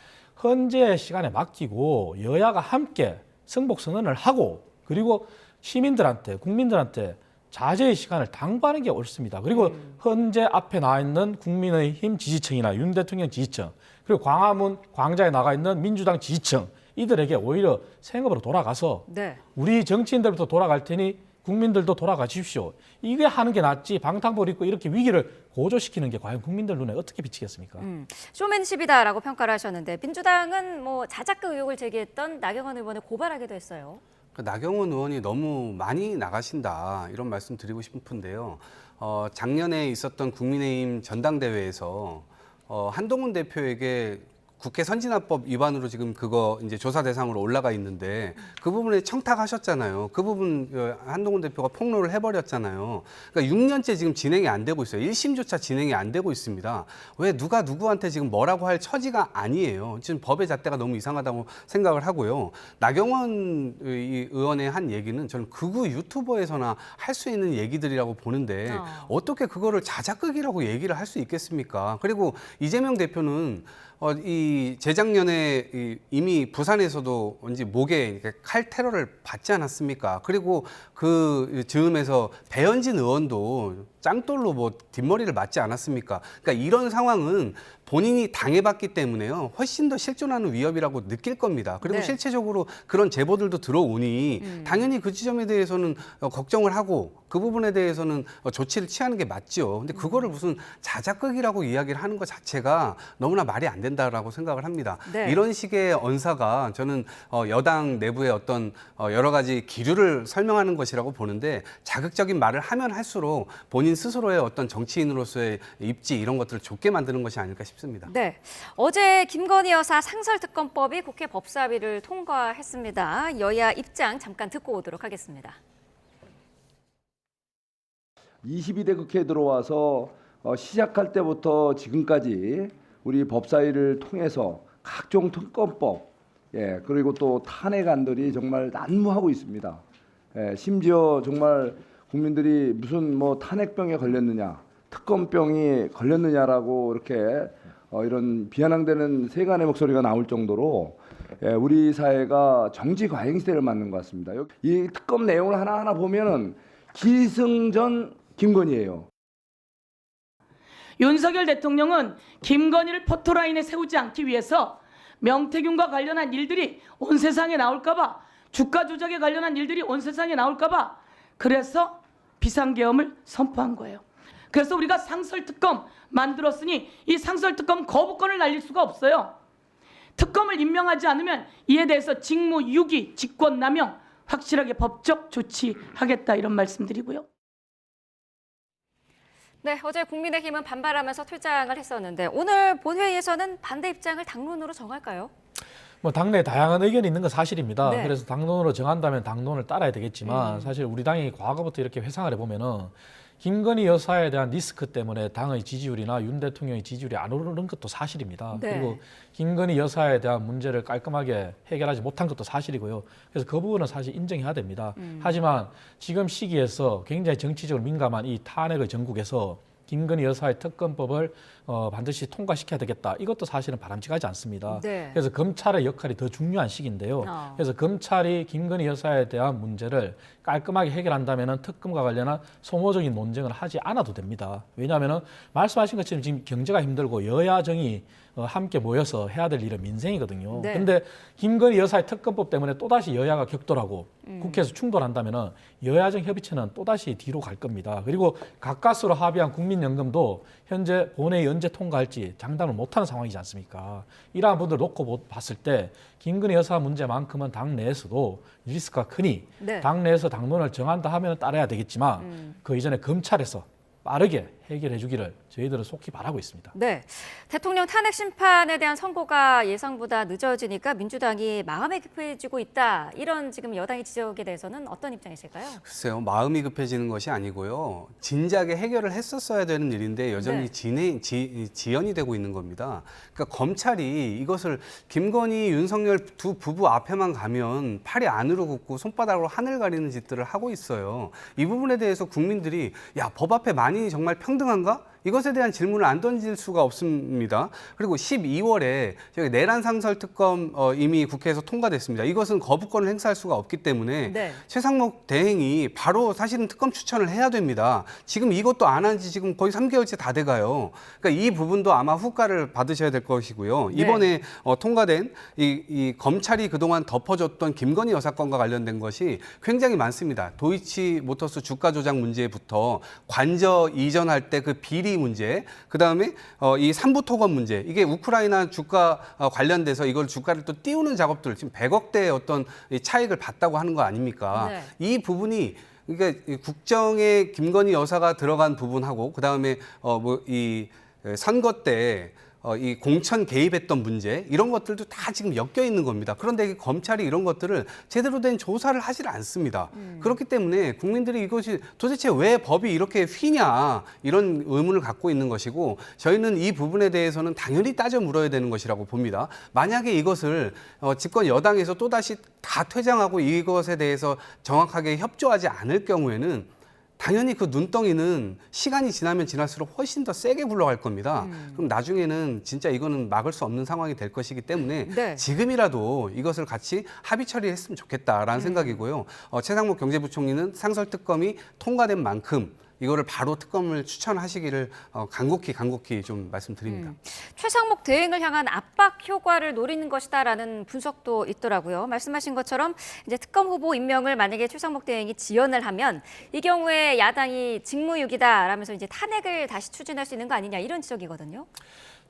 헌재 시간에 맡기고 여야가 함께 승복 선언을 하고 그리고 시민들한테, 국민들한테 자제의 시간을 당부하는 게 옳습니다. 그리고 헌재 앞에 나와 있는 국민의힘 지지층이나 윤 대통령 지지층, 그리고 광화문 광장에 나가 있는 민주당 지지층, 이들에게 오히려 생업으로 돌아가서 네. 우리 정치인들부터 돌아갈 테니 국민들도 돌아가 주십시오. 이게 하는 게 낫지 방탄복을 입고 이렇게 위기를 고조시키는 게 과연 국민들 눈에 어떻게 비치겠습니까? 쇼맨십이다라고 평가를 하셨는데 민주당은 자작극 의혹을 제기했던 나경원 의원을 고발하기도 했어요. 나경원 의원이 너무 많이 나가신다 이런 말씀 드리고 싶은데요. 작년에 있었던 국민의힘 전당대회에서 한동훈 대표에게 국회 선진화법 위반으로 지금 그거 이제 조사 대상으로 올라가 있는데 그 부분에 청탁하셨잖아요. 그 부분 한동훈 대표가 폭로를 해버렸잖아요. 그러니까 6년째 지금 진행이 안 되고 있어요. 1심조차 진행이 안 되고 있습니다. 왜 누가 누구한테 지금 뭐라고 할 처지가 아니에요. 지금 법의 잣대가 너무 이상하다고 생각을 하고요. 나경원 의원의 한 얘기는 저는 극우 유튜버에서나 할 수 있는 얘기들이라고 보는데 어떻게 그거를 자작극이라고 얘기를 할 수 있겠습니까? 그리고 이재명 대표는 이 재작년에 이미 부산에서도 왠지 목에 칼 테러를 받지 않았습니까? 그리고 그 즈음에서 배현진 의원도 짱돌로 뒷머리를 맞지 않았습니까? 그러니까 이런 상황은 본인이 당해봤기 때문에요. 훨씬 더 실존하는 위협이라고 느낄 겁니다. 그리고 네. 실체적으로 그런 제보들도 들어오니 당연히 그 지점에 대해서는 걱정을 하고 그 부분에 대해서는 조치를 취하는 게 맞죠. 근데 그거를 무슨 자작극이라고 이야기를 하는 것 자체가 너무나 말이 안 된다라고 생각을 합니다. 네. 이런 식의 언사가 저는 여당 내부의 어떤 여러 가지 기류를 설명하는 것이라고 보는데 자극적인 말을 하면 할수록 본인 스스로의 어떤 정치인으로서의 입지 이런 것들을 좁게 만드는 것이 아닐까 싶습니다. 네, 어제 김건희 여사 상설특검법이 국회 법사위를 통과했습니다. 여야 입장 잠깐 듣고 오도록 하겠습니다. 22대 국회에 들어와서 시작할 때부터 지금까지 우리 법사위를 통해서 각종 특검법, 그리고 또 탄핵안들이 정말 난무하고 있습니다. 심지어 정말 국민들이 무슨 탄핵병에 걸렸느냐, 특검병이 걸렸느냐라고 이렇게 이런 비아냥대는 세간의 목소리가 나올 정도로 우리 사회가 정치 과잉 시대를 맞는 것 같습니다. 이 특검 내용을 하나하나 보면은 기승전 김건희예요. 윤석열 대통령은 김건희를 포토라인에 세우지 않기 위해서 명태균과 관련한 일들이 온 세상에 나올까 봐, 주가 조작에 관련한 일들이 온 세상에 나올까 봐 그래서 비상계엄을 선포한 거예요. 그래서 우리가 상설특검 만들었으니 이 상설특검 거부권을 날릴 수가 없어요. 특검을 임명하지 않으면 이에 대해서 직무유기, 직권남용 확실하게 법적 조치하겠다 이런 말씀드리고요. 네, 어제 국민의힘은 반발하면서 퇴장을 했었는데 오늘 본회의에서는 반대 입장을 당론으로 정할까요? 뭐 당내 다양한 의견이 있는 건 사실입니다. 네. 그래서 당론으로 정한다면 당론을 따라야 되겠지만 사실 우리 당이 과거부터 이렇게 회상을 해보면은 김건희 여사에 대한 리스크 때문에 당의 지지율이나 윤 대통령의 지지율이 안 오르는 것도 사실입니다. 네. 그리고 김건희 여사에 대한 문제를 깔끔하게 해결하지 못한 것도 사실이고요. 그래서 그 부분은 사실 인정해야 됩니다. 하지만 지금 시기에서 굉장히 정치적으로 민감한 이 탄핵의 전국에서 김건희 여사의 특검법을 반드시 통과시켜야 되겠다. 이것도 사실은 바람직하지 않습니다. 네. 그래서 검찰의 역할이 더 중요한 시기인데요. 그래서 검찰이 김건희 여사에 대한 문제를 깔끔하게 해결한다면 특검과 관련한 소모적인 논쟁을 하지 않아도 됩니다. 왜냐하면 말씀하신 것처럼 지금 경제가 힘들고 여야정이 함께 모여서 해야 될 일은 민생이거든요. 네. 근데 김건희 여사의 특검법 때문에 또다시 여야가 격돌하고 국회에서 충돌한다면 여야정 협의체는 또다시 뒤로 갈 겁니다. 그리고 가까스로 합의한 국민연금도 현재 본회의 언제 통과할지 장담을 못하는 상황이지 않습니까? 이러한 분들 놓고 봤을 때 김건희 여사 문제만큼은 당 내에서도 리스크가 크니 네. 당 내에서 당론을 정한다 하면 따라야 되겠지만 그 이전에 검찰에서 빠르게 해결해 주기를 저희들은 속히 바라고 있습니다. 네, 대통령 탄핵 심판에 대한 선고가 예상보다 늦어지니까 민주당이 마음이 급해지고 있다. 이런 지금 여당의 지적에 대해서는 어떤 입장이실까요? 글쎄요, 마음이 급해지는 것이 아니고요. 진작에 해결을 했었어야 되는 일인데 여전히 네. 지연이 되고 있는 겁니다. 그러니까 검찰이 이것을 김건희, 윤석열 두 부부 앞에만 가면 팔이 안으로 굽고 손바닥으로 하늘 가리는 짓들을 하고 있어요. 이 부분에 대해서 국민들이 야, 법 앞에 만인이 정말 평등한가? 이것에 대한 질문을 안 던질 수가 없습니다. 그리고 12월에 저희 내란 상설 특검 이미 국회에서 통과됐습니다. 이것은 거부권을 행사할 수가 없기 때문에 네. 최상목 대행이 바로 사실은 특검 추천을 해야 됩니다. 지금 이것도 안 한 지 지금 거의 3개월째 다 돼가요. 그러니까 이 부분도 아마 후과를 받으셔야 될 것이고요. 이번에 통과된 이 검찰이 그동안 덮어줬던 김건희 여사 건과 관련된 것이 굉장히 많습니다. 도이치모터스 주가 조작 문제부터 관저 이전할 때 그 비리 문제, 그다음에 이 삼부 토건 문제, 이게 우크라이나 주가 관련돼서 이걸 주가를 또 띄우는 작업들, 지금 100억대의 어떤 차익을 봤다고 하는 거 아닙니까? 네. 이 부분이 그러니까 국정에 김건희 여사가 들어간 부분하고 그다음에 뭐 이 선거 때 이 공천 개입했던 문제 이런 것들도 다 지금 엮여 있는 겁니다. 그런데 검찰이 이런 것들을 제대로 된 조사를 하질 않습니다. 그렇기 때문에 국민들이 이것이 도대체 왜 법이 이렇게 휘냐 이런 의문을 갖고 있는 것이고 저희는 이 부분에 대해서는 당연히 따져 물어야 되는 것이라고 봅니다. 만약에 이것을 집권 여당에서 또다시 다 퇴장하고 이것에 대해서 정확하게 협조하지 않을 경우에는 당연히 그 눈덩이는 시간이 지나면 지날수록 훨씬 더 세게 굴러갈 겁니다. 그럼 나중에는 진짜 이거는 막을 수 없는 상황이 될 것이기 때문에 네. 지금이라도 이것을 같이 합의 처리했으면 좋겠다라는 생각이고요. 최상목 경제부총리는 상설특검이 통과된 만큼 이거를 바로 특검을 추천하시기를 간곡히 좀 말씀드립니다. 최상목 대행을 향한 압박 효과를 노리는 것이다라는 분석도 있더라고요. 말씀하신 것처럼 이제 특검 후보 임명을 만약에 최상목 대행이 지연을 하면 이 경우에 야당이 직무유기다라면서 이제 탄핵을 다시 추진할 수 있는 거 아니냐 이런 지적이거든요.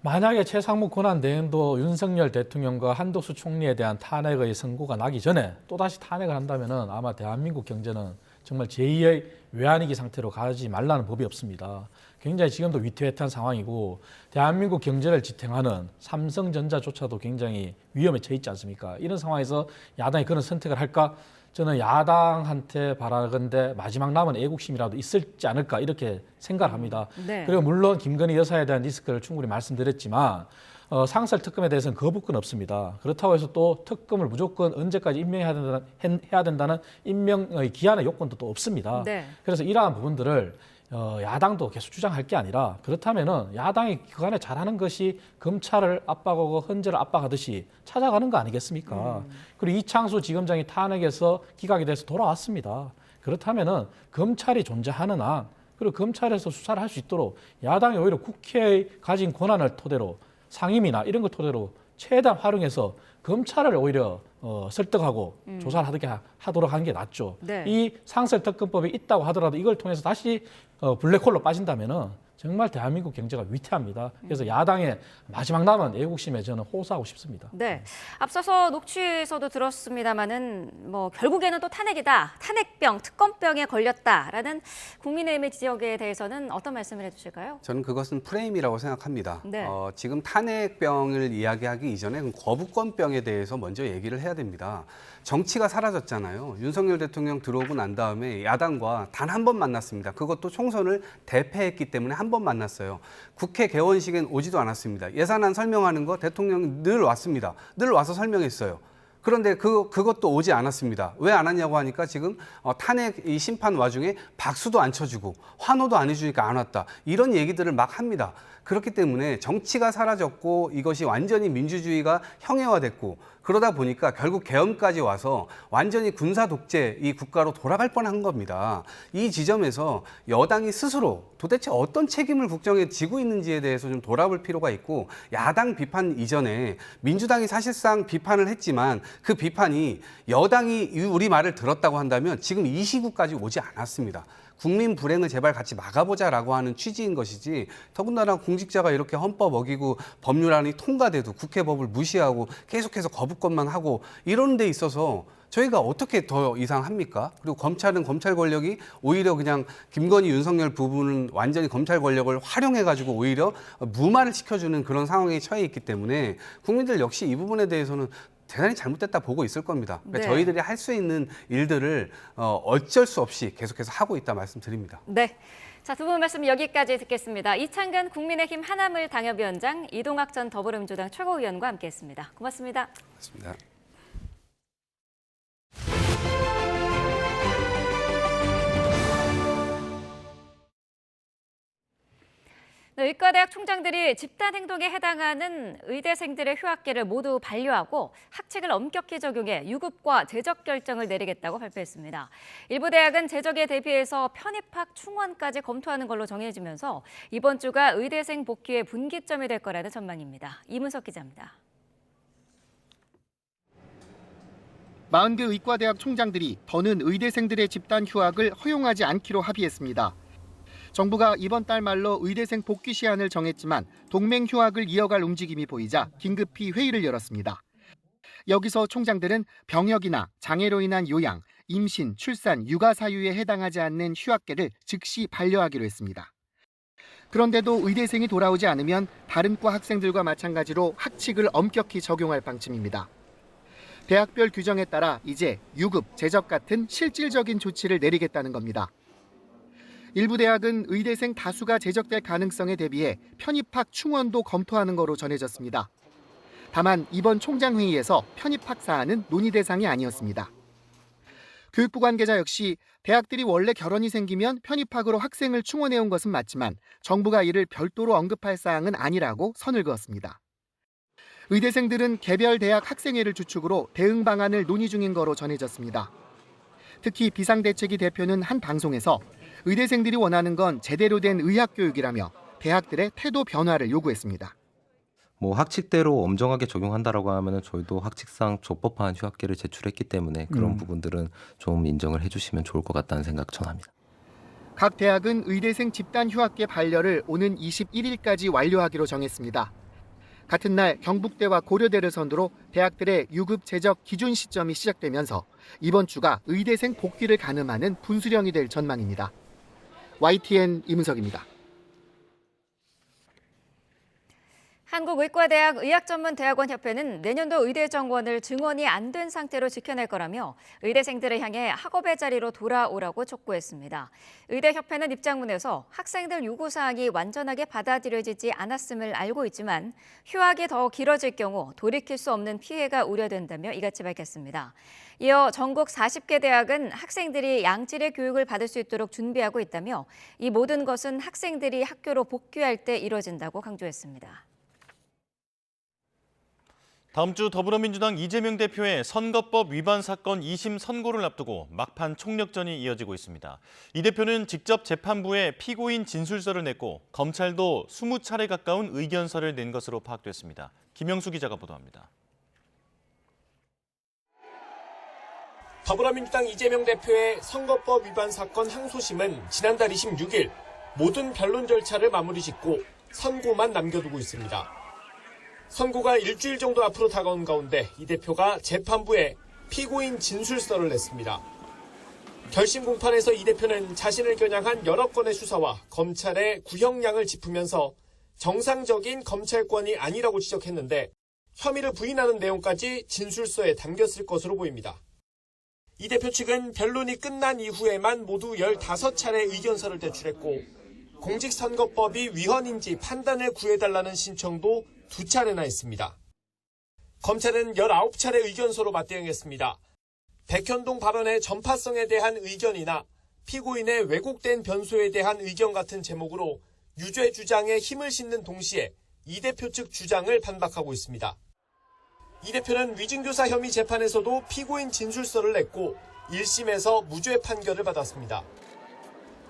만약에 최상목 권한대행도 윤석열 대통령과 한덕수 총리에 대한 탄핵의 선고가 나기 전에 또다시 탄핵을 한다면 아마 대한민국 경제는 정말 제2의 외환위기 상태로 가지 말라는 법이 없습니다. 굉장히 지금도 위태위태한 상황이고 대한민국 경제를 지탱하는 삼성전자조차도 굉장히 위험에 처해 있지 않습니까? 이런 상황에서 야당이 그런 선택을 할까? 저는 야당한테 바라건대 마지막 남은 애국심이라도 있을지 않을까 이렇게 생각을 합니다. 네. 그리고 물론 김건희 여사에 대한 리스크를 충분히 말씀드렸지만 상설 특검에 대해서는 거부권 없습니다. 그렇다고 해서 또 특검을 무조건 언제까지 임명해야 된다는 임명의 기한의 요건도 또 없습니다. 네. 그래서 이러한 부분들을 야당도 계속 주장할 게 아니라 그렇다면은 야당이 그간에 잘하는 것이 검찰을 압박하고 헌재를 압박하듯이 찾아가는 거 아니겠습니까? 그리고 이창수 지검장이 탄핵에서 기각이 돼서 돌아왔습니다. 그렇다면은 검찰이 존재하는 한 그리고 검찰에서 수사를 할 수 있도록 야당이 오히려 국회의 가진 권한을 토대로 상임이나 이런 걸 토대로 최대한 활용해서 검찰을 오히려 설득하고 조사를 하도록 하는 게 낫죠. 네. 이 상설 특검법이 있다고 하더라도 이걸 통해서 다시 블랙홀로 빠진다면은 정말 대한민국 경제가 위태합니다. 그래서 야당의 마지막 남은 애국심에 저는 호소하고 싶습니다. 네, 앞서서 녹취에서도 들었습니다마는 결국에는 또 탄핵이다, 탄핵병, 특검병에 걸렸다라는 국민의힘의 지적에 대해서는 어떤 말씀을 해주실까요? 저는 그것은 프레임이라고 생각합니다. 네. 지금 탄핵병을 이야기하기 이전에 거부권병에 대해서 먼저 얘기를 해야 됩니다. 정치가 사라졌잖아요. 윤석열 대통령 들어오고 난 다음에 야당과 단 한 번 만났습니다. 그것도 총선을 대패했기 때문에 한 번 만났어요. 국회 개원식엔 오지도 않았습니다. 예산안 설명하는 거 대통령이 늘 왔습니다. 늘 와서 설명했어요. 그런데 그것도 오지 않았습니다. 왜 안 왔냐고 하니까 지금 탄핵 이 심판 와중에 박수도 안 쳐주고 환호도 안 해주니까 안 왔다. 이런 얘기들을 막 합니다. 그렇기 때문에 정치가 사라졌고 이것이 완전히 민주주의가 형해화됐고 그러다 보니까 결국 계엄까지 와서 완전히 군사 독재 이 국가로 돌아갈 뻔한 겁니다. 이 지점에서 여당이 스스로 도대체 어떤 책임을 국정에 지고 있는지에 대해서 좀 돌아볼 필요가 있고 야당 비판 이전에 민주당이 사실상 비판을 했지만 그 비판이 여당이 우리 말을 들었다고 한다면 지금 이 시국까지 오지 않았습니다. 국민 불행을 제발 같이 막아보자라고 하는 취지인 것이지 더군다나 공직자가 이렇게 헌법 어기고 법률안이 통과돼도 국회법을 무시하고 계속해서 거부권만 하고 이런 데 있어서 저희가 어떻게 더 이상 합니까? 그리고 검찰은 검찰 권력이 오히려 그냥 김건희, 윤석열 부분은 완전히 검찰 권력을 활용해가지고 오히려 무마를 시켜주는 그런 상황에 처해 있기 때문에 국민들 역시 이 부분에 대해서는 대단히 잘못됐다 보고 있을 겁니다. 그러니까 네. 저희들이 할 수 있는 일들을 어쩔 수 없이 계속해서 하고 있다 말씀드립니다. 네. 자, 두 분 말씀 여기까지 듣겠습니다. 이창근 국민의힘 하나물 당협위원장, 이동학 전 더불어민주당 최고위원과 함께했습니다. 고맙습니다. 고맙습니다. 네, 의과대학 총장들이 집단행동에 해당하는 의대생들의 휴학계를 모두 반려하고 학칙을 엄격히 적용해 유급과 재적 결정을 내리겠다고 발표했습니다. 일부 대학은 재적에 대비해서 편입학 충원까지 검토하는 걸로 정해지면서 이번 주가 의대생 복귀의 분기점이 될 거라는 전망입니다. 이문석 기자입니다. 40개 의과대학 총장들이 더는 의대생들의 집단 휴학을 허용하지 않기로 합의했습니다. 정부가 이번 달 말로 의대생 복귀 시한을 정했지만 동맹 휴학을 이어갈 움직임이 보이자 긴급히 회의를 열었습니다. 여기서 총장들은 병역이나 장애로 인한 요양, 임신, 출산, 육아 사유에 해당하지 않는 휴학계를 즉시 반려하기로 했습니다. 그런데도 의대생이 돌아오지 않으면 다른 과 학생들과 마찬가지로 학칙을 엄격히 적용할 방침입니다. 대학별 규정에 따라 이제 유급, 재적 같은 실질적인 조치를 내리겠다는 겁니다. 일부 대학은 의대생 다수가 재적될 가능성에 대비해 편입학 충원도 검토하는 거로 전해졌습니다. 다만 이번 총장회의에서 편입학 사안은 논의 대상이 아니었습니다. 교육부 관계자 역시 대학들이 원래 결혼이 생기면 편입학으로 학생을 충원해온 것은 맞지만 정부가 이를 별도로 언급할 사항은 아니라고 선을 그었습니다. 의대생들은 개별 대학 학생회를 주축으로 대응 방안을 논의 중인 거로 전해졌습니다. 특히 비상대책위 대표는 한 방송에서 의대생들이 원하는 건 제대로 된 의학 교육이라며 대학들의 태도 변화를 요구했습니다. 학칙대로 엄정하게 적용한다라고 하면은 저희도 학칙상 적법한 휴학계를 제출했기 때문에 그런 부분들은 좀 인정을 해주시면 좋을 것 같다는 생각 전합니다. 각 대학은 의대생 집단 휴학계 반려를 오는 21일까지 완료하기로 정했습니다. 같은 날 경북대와 고려대를 선두로 대학들의 유급 재적 기준 시점이 시작되면서 이번 주가 의대생 복귀를 가늠하는 분수령이 될 전망입니다. YTN 이문석입니다. 한국의과대학 의학전문대학원협회는 내년도 의대 정원을 증원이 안 된 상태로 지켜낼 거라며 의대생들을 향해 학업의 자리로 돌아오라고 촉구했습니다. 의대협회는 입장문에서 학생들 요구사항이 완전하게 받아들여지지 않았음을 알고 있지만 휴학이 더 길어질 경우 돌이킬 수 없는 피해가 우려된다며 이같이 밝혔습니다. 이어 전국 40개 대학은 학생들이 양질의 교육을 받을 수 있도록 준비하고 있다며 이 모든 것은 학생들이 학교로 복귀할 때 이뤄진다고 강조했습니다. 다음 주 더불어민주당 이재명 대표의 선거법 위반 사건 2심 선고를 앞두고 막판 총력전이 이어지고 있습니다. 이 대표는 직접 재판부에 피고인 진술서를 냈고 검찰도 20차례 가까운 의견서를 낸 것으로 파악됐습니다. 김영수 기자가 보도합니다. 더불어민주당 이재명 대표의 선거법 위반 사건 항소심은 지난달 26일 모든 변론 절차를 마무리 짓고 선고만 남겨두고 있습니다. 선고가 일주일 정도 앞으로 다가온 가운데 이 대표가 재판부에 피고인 진술서를 냈습니다. 결심 공판에서 이 대표는 자신을 겨냥한 여러 건의 수사와 검찰의 구형량을 짚으면서 정상적인 검찰권이 아니라고 지적했는데 혐의를 부인하는 내용까지 진술서에 담겼을 것으로 보입니다. 이 대표 측은 변론이 끝난 이후에만 모두 15차례 의견서를 제출했고 공직선거법이 위헌인지 판단을 구해달라는 신청도 2차례나 했습니다. 검찰은 19차례 의견서로 맞대응했습니다. 백현동 발언의 전파성에 대한 의견이나 피고인의 왜곡된 변소에 대한 의견 같은 제목으로 유죄 주장에 힘을 싣는 동시에 이 대표 측 주장을 반박하고 있습니다. 이 대표는 위증교사 혐의 재판에서도 피고인 진술서를 냈고 1심에서 무죄 판결을 받았습니다.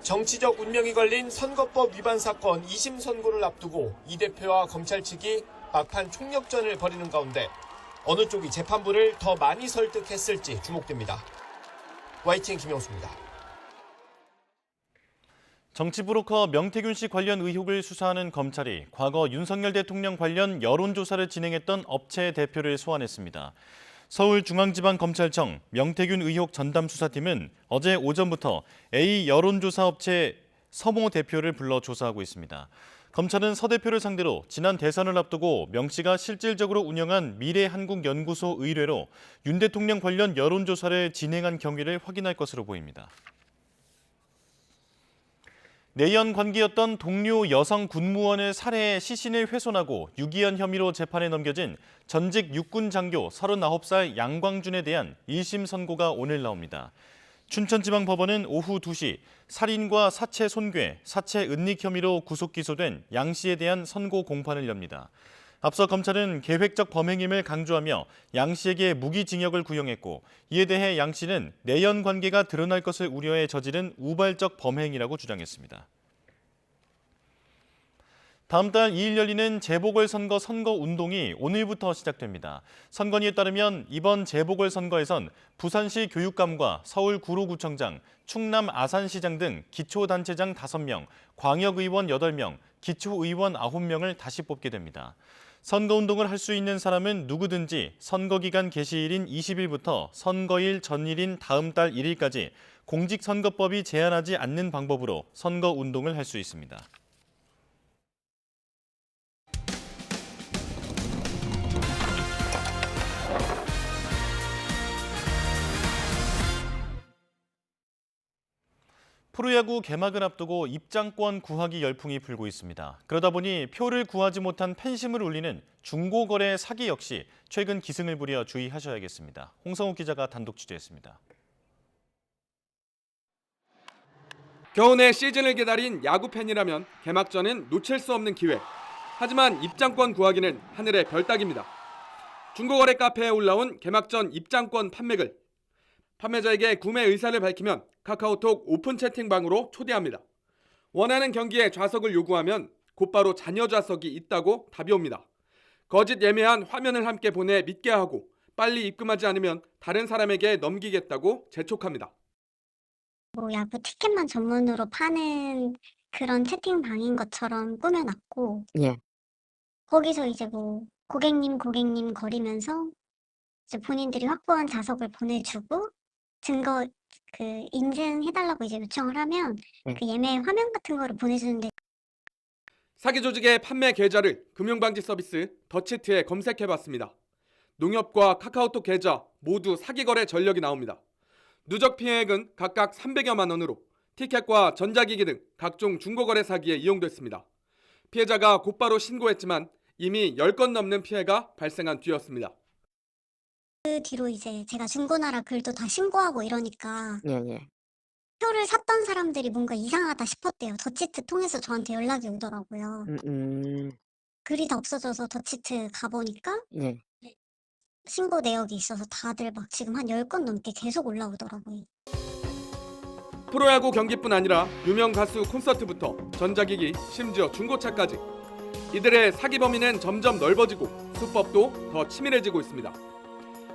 정치적 운명이 걸린 선거법 위반 사건 2심 선고를 앞두고 이 대표와 검찰 측이 막판 총력전을 벌이는 가운데 어느 쪽이 재판부를 더 많이 설득했을지 주목됩니다. YTN 김영수입니다. 정치 브로커 명태균 씨 관련 의혹을 수사하는 검찰이 과거 윤석열 대통령 관련 여론조사를 진행했던 업체 대표를 소환했습니다. 서울중앙지방검찰청 명태균 의혹 전담수사팀은 어제 오전부터 A 여론조사 업체 서모 대표를 불러 조사하고 있습니다. 검찰은 서 대표를 상대로 지난 대선을 앞두고 명 씨가 실질적으로 운영한 미래한국연구소 의뢰로 윤 대통령 관련 여론조사를 진행한 경위를 확인할 것으로 보입니다. 내연 관계였던 동료 여성 군무원을 살해해 시신을 훼손하고 유기한 혐의로 재판에 넘겨진 전직 육군 장교 39살 양광준에 대한 1심 선고가 오늘 나옵니다. 춘천지방법원은 오후 2시 살인과 사체 손괴, 사체 은닉 혐의로 구속 기소된 양 씨에 대한 선고 공판을 엽니다. 앞서 검찰은 계획적 범행임을 강조하며 양 씨에게 무기징역을 구형했고 이에 대해 양 씨는 내연 관계가 드러날 것을 우려해 저지른 우발적 범행이라고 주장했습니다. 다음 달 2일 열리는 재보궐선거 선거운동이 오늘부터 시작됩니다. 선관위에 따르면 이번 재보궐선거에선 부산시 교육감과 서울 구로구청장, 충남 아산시장 등 기초단체장 5명, 광역의원 8명, 기초의원 9명을 다시 뽑게 됩니다. 선거운동을 할 수 있는 사람은 누구든지 선거기간 개시일인 20일부터 선거일 전일인 다음 달 1일까지 공직선거법이 제한하지 않는 방법으로 선거운동을 할 수 있습니다. 프로야구 개막을 앞두고 입장권 구하기 열풍이 불고 있습니다. 그러다 보니 표를 구하지 못한 팬심을 울리는 중고거래 사기 역시 최근 기승을 부려 주의하셔야겠습니다. 홍성욱 기자가 단독 취재했습니다. 겨우내 시즌을 기다린 야구 팬이라면 개막전은 놓칠 수 없는 기회. 하지만 입장권 구하기는 하늘의 별따기입니다. 중고거래 카페에 올라온 개막전 입장권 판매글. 판매자에게 구매 의사를 밝히면 카카오톡 오픈 채팅방으로 초대합니다. 원하는 경기에 좌석을 요구하면 곧바로 잔여 좌석이 있다고 답이 옵니다. 거짓 예매한 화면을 함께 보내 믿게 하고 빨리 입금하지 않으면 다른 사람에게 넘기겠다고 재촉합니다. 야구 티켓만 전문으로 파는 그런 채팅방인 것처럼 꾸며놨고 거기서 이제 고객님 거리면서 이제 본인들이 확보한 좌석을 보내주고 증거 인증해달라고 이제 요청을 하면 그 예매 화면 같은 거를 보내주는데 사기 조직의 판매 계좌를 금융방지 서비스 더치트에 검색해봤습니다. 농협과 카카오톡 계좌 모두 사기 거래 전력이 나옵니다. 누적 피해액은 각각 300여만 원으로 티켓과 전자기기 등 각종 중고거래 사기에 이용됐습니다. 피해자가 곧바로 신고했지만 이미 10건 넘는 피해가 발생한 뒤였습니다. 그 뒤로 이제 제가 중고나라 글도 다 신고하고 이러니까 표를 샀던 사람들이 뭔가 이상하다 싶었대요. 더치트 통해서 저한테 연락이 오더라고요. 글이 다 없어져서 더치트 가보니까 신고 내역이 있어서 다들 막 지금 한 10건 넘게 계속 올라오더라고요. 프로야구 경기뿐 아니라 유명 가수 콘서트부터 전자기기, 심지어 중고차까지 이들의 사기 범위는 점점 넓어지고 수법도 더 치밀해지고 있습니다.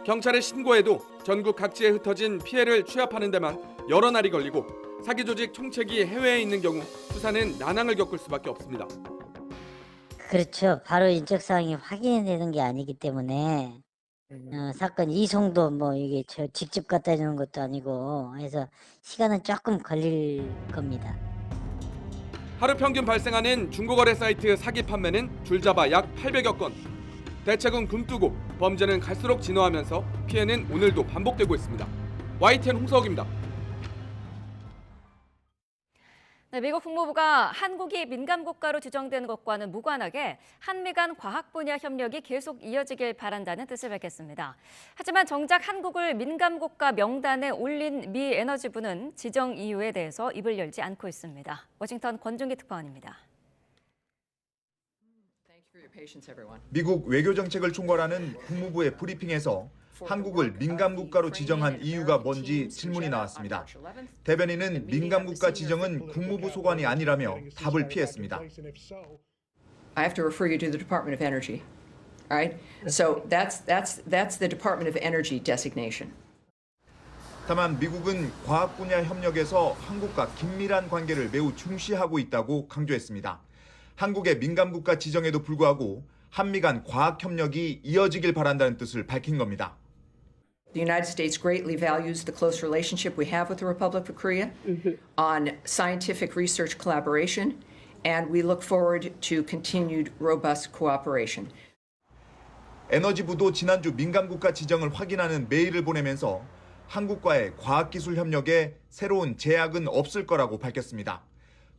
경찰에 신고해도 전국 각지에 흩어진 피해를 취합하는 데만 여러 날이 걸리고 사기 조직 총책이 해외에 있는 경우 수사는 난항을 겪을 수밖에 없습니다. 그렇죠. 바로 인적사항이 확인되는 게 아니기 때문에 사건 이송도 뭐 이게 저 직접 갖다 주는 것도 아니고 해서 시간은 조금 걸릴 겁니다. 하루 평균 발생하는 중고거래 사이트 사기 판매는 줄잡아 약 800여 건. 대책은 굼뜨고 범죄는 갈수록 진화하면서 피해는 오늘도 반복되고 있습니다. YTN 홍석입니다. 네, 미국 국무부가 한국이 민감 국가로 지정되는 것과는 무관하게 한미 간 과학 분야 협력이 계속 이어지길 바란다는 뜻을 밝혔습니다. 하지만 정작 한국을 민감 국가 명단에 올린 미 에너지부는 지정 이유에 대해서 입을 열지 않고 있습니다. 워싱턴 권중기 특파원입니다. 미국 외교정책을 총괄하는 국무부의 브리핑에서 한국을 민감국가로 지정한 이유가 뭔지 질문이 나왔습니다. 대변인은 민감국가 지정은 국무부 소관이 아니라며 답을 피했습니다. I have to refer you to the Department of Energy. All right? So that's the Department of Energy designation. 다만 미국은 과학 분야 협력에서 한국과 긴밀한 관계를 매우 중시하고 있다고 강조했습니다. 한국의 민감국가 지정에도 불구하고 한미 간 과학 협력이 이어지길 바란다는 뜻을 밝힌 겁니다. The United States greatly values the close relationship we have with the Republic of Korea on scientific research collaboration, and we look forward to continued robust cooperation. 에너지부도 지난주 민감국가 지정을 확인하는 메일을 보내면서 한국과의 과학기술 협력에 새로운 제약은 없을 거라고 밝혔습니다.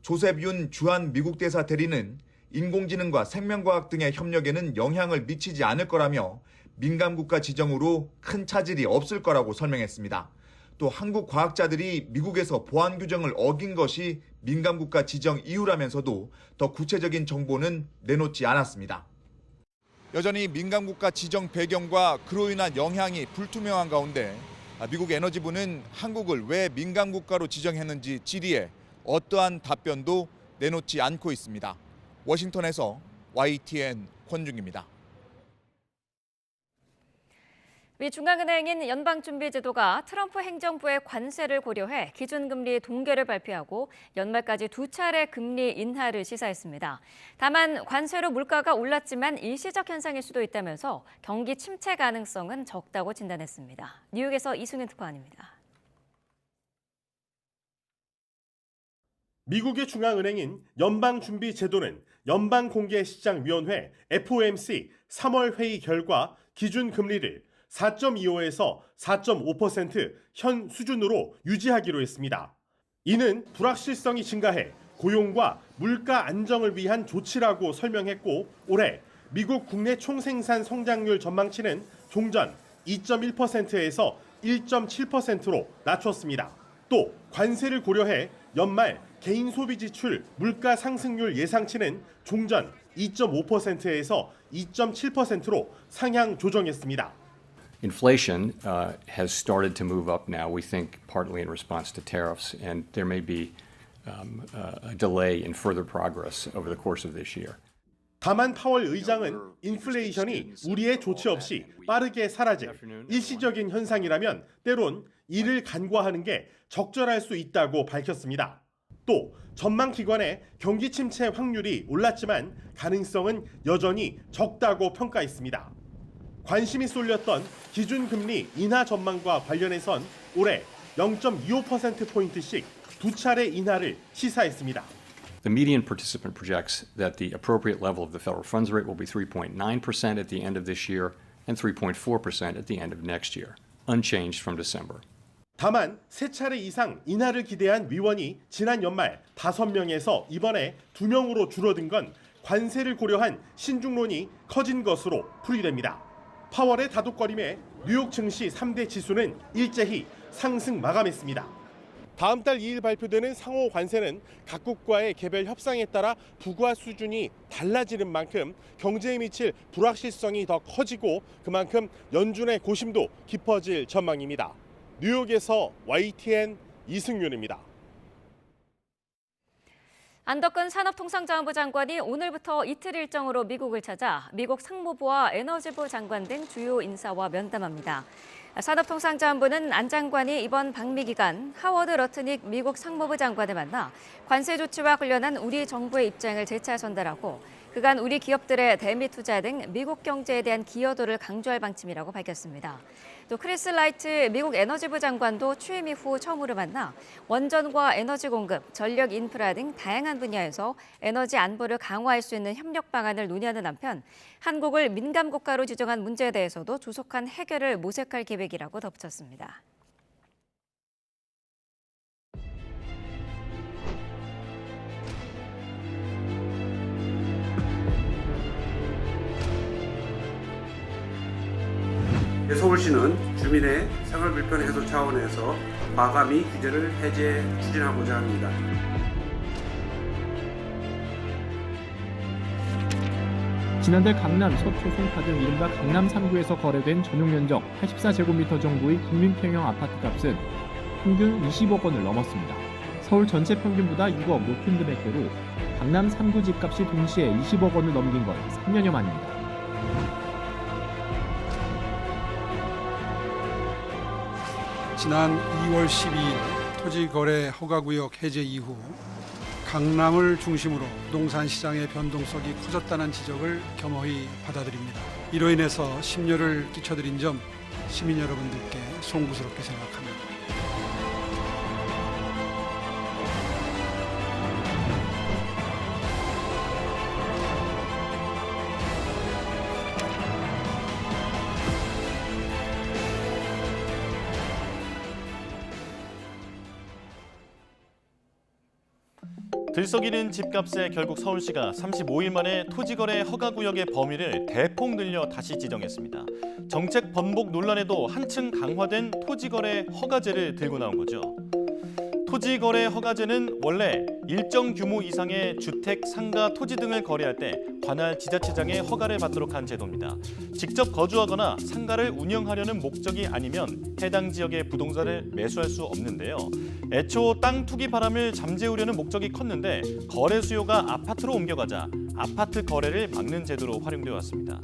조셉 윤 주한 미국 대사 대리는 인공지능과 생명과학 등의 협력에는 영향을 미치지 않을 거라며 민감국가 지정으로 큰 차질이 없을 거라고 설명했습니다. 또 한국 과학자들이 미국에서 보안 규정을 어긴 것이 민감국가 지정 이유라면서도 더 구체적인 정보는 내놓지 않았습니다. 여전히 민감국가 지정 배경과 그로 인한 영향이 불투명한 가운데 미국 에너지부는 한국을 왜 민감국가로 지정했는지 질의에 어떠한 답변도 내놓지 않고 있습니다. 워싱턴에서 YTN 권중입니다. 미 중앙은행인 연방준비제도가 트럼프 행정부의 관세를 고려해 기준금리 동결을 발표하고 연말까지 2차례 금리 인하를 시사했습니다. 다만 관세로 물가가 올랐지만 일시적 현상일 수도 있다면서 경기 침체 가능성은 적다고 진단했습니다. 뉴욕에서 이승윤 특파원입니다. 미국의 중앙은행인 연방준비제도는 연방공개시장위원회 FOMC 3월 회의 결과 기준금리를 4.25에서 4.5% 현 수준으로 유지하기로 했습니다. 이는 불확실성이 증가해 고용과 물가 안정을 위한 조치라고 설명했고 올해 미국 국내 총생산 성장률 전망치는 종전 2.1%에서 1.7%로 낮췄습니다. 또 관세를 고려해 연말 개인 소비 지출 물가 상승률 예상치는 종전 2.5%에서 2.7%로 상향 조정했습니다. Inflation has started to move up now, we think partly in response to tariffs, and there may be a delay in further progress over the course of this year. 다만 파월 의장은 인플레이션이 우리의 조치 없이 빠르게 사라질 일시적인 현상이라면 때론 이를 간과하는 게 적절할 수 있다고 밝혔습니다. 또 전망기관의 경기 침체 확률이 올랐지만 가능성은 여전히 적다고 평가했습니다. 관심이 쏠렸던 기준금리 인하 전망과 관련해선 올해 0.25%포인트씩 2차례 인하를 시사했습니다. The median participant projects that the appropriate level of the federal funds rate will be 3.9% at the end of this year and 3.4% at the end of next year, unchanged from December. 다만 3차례 이상 인하를 기대한 위원이 지난 연말 5명에서 이번에 2명으로 줄어든 건 관세를 고려한 신중론이 커진 것으로 풀이됩니다. 파월의 다독거림에 뉴욕 증시 3대 지수는 일제히 상승 마감했습니다. 다음 달 2일 발표되는 상호 관세는 각국과의 개별 협상에 따라 부과 수준이 달라지는 만큼 경제에 미칠 불확실성이 더 커지고 그만큼 연준의 고심도 깊어질 전망입니다. 뉴욕에서 YTN 이승윤입니다. 안덕근 산업통상자원부 장관이 오늘부터 이틀 일정으로 미국을 찾아 미국 상무부와 에너지부 장관 등 주요 인사와 면담합니다. 산업통상자원부는 안 장관이 이번 방미 기간 하워드 러트닉 미국 상무부 장관을 만나 관세 조치와 관련한 우리 정부의 입장을 재차 전달하고 그간 우리 기업들의 대미 투자 등 미국 경제에 대한 기여도를 강조할 방침이라고 밝혔습니다. 또 크리스 라이트 미국 에너지부 장관도 취임 이후 처음으로 만나 원전과 에너지 공급, 전력 인프라 등 다양한 분야에서 에너지 안보를 강화할 수 있는 협력 방안을 논의하는 한편 한국을 민감 국가로 지정한 문제에 대해서도 조속한 해결을 모색할 계획이라고 덧붙였습니다. 서울시는 주민의 생활 불편 해소 차원에서 과감히 규제를 추진하고자 합니다. 지난달 강남, 서초, 송파 등 이른바 강남 3구에서 거래된 전용 면적 84제곱미터 정도의 국민평형 아파트값은 평균 20억 원을 넘었습니다. 서울 전체 평균보다 6억 높은 금액대로 강남 3구 집값이 동시에 20억 원을 넘긴 건 3년여 만입니다. 지난 2월 12일 토지거래 허가구역 해제 이후 강남을 중심으로 부동산 시장의 변동성이 커졌다는 지적을 겸허히 받아들입니다. 이로 인해서 심려를 끼쳐드린 점 시민 여러분들께 송구스럽게 생각합니다. 들썩이는 집값에 결국 서울시가 35일 만에 토지거래 허가구역의 범위를 대폭 늘려 다시 지정했습니다. 정책 번복 논란에도 한층 강화된 토지거래 허가제를 들고 나온 거죠. 토지거래 허가제는 원래 일정 규모 이상의 주택, 상가, 토지 등을 거래할 때 관할 지자체장의 허가를 받도록 한 제도입니다. 직접 거주하거나 상가를 운영하려는 목적이 아니면 해당 지역의 부동산을 매수할 수 없는데요. 애초 땅 투기 바람을 잠재우려는 목적이 컸는데 거래 수요가 아파트로 옮겨가자 아파트 거래를 막는 제도로 활용되어 왔습니다.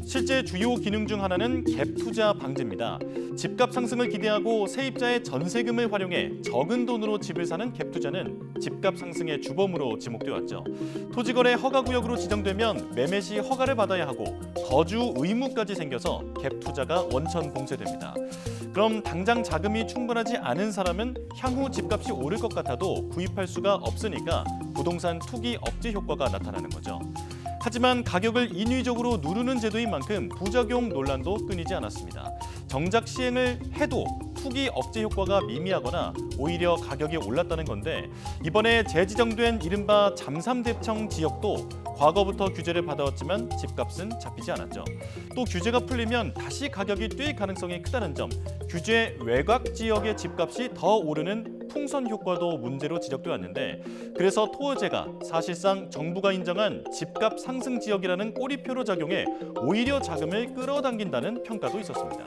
실제 주요 기능 중 하나는 갭 투자 방지입니다. 집값 상승을 기대하고 세입자의 전세금을 활용해 적은 돈으로 집을 사는 갭 투자는 집값 상승의 주범으로 지목되어 왔죠. 토지거래 허가구역으로 지정되면 매매 시 허가를 받아야 하고 거주 의무까지 생겨서 갭 투자가 원천 봉쇄됩니다. 그럼 당장 자금이 충분하지 않은 사람은 향후 집값이 오를 것 같아도 구입할 수가 없으니까 부동산 투기 억제 효과가 나타나는 거죠. 하지만 가격을 인위적으로 누르는 제도인 만큼 부작용 논란도 끊이지 않았습니다. 정작 시행을 해도 투기 억제 효과가 미미하거나 오히려 가격이 올랐다는 건데 이번에 재지정된 이른바 잠삼대청 지역도 과거부터 규제를 받아왔지만 집값은 잡히지 않았죠. 또 규제가 풀리면 다시 가격이 뛸 가능성이 크다는 점, 규제 외곽 지역의 집값이 더 오르는 풍선 효과도 문제로 지적돼 왔는데 그래서 토어제가 사실상 정부가 인정한 집값 상승 지역이라는 꼬리표로 작용해 오히려 자금을 끌어당긴다는 평가도 있었습니다.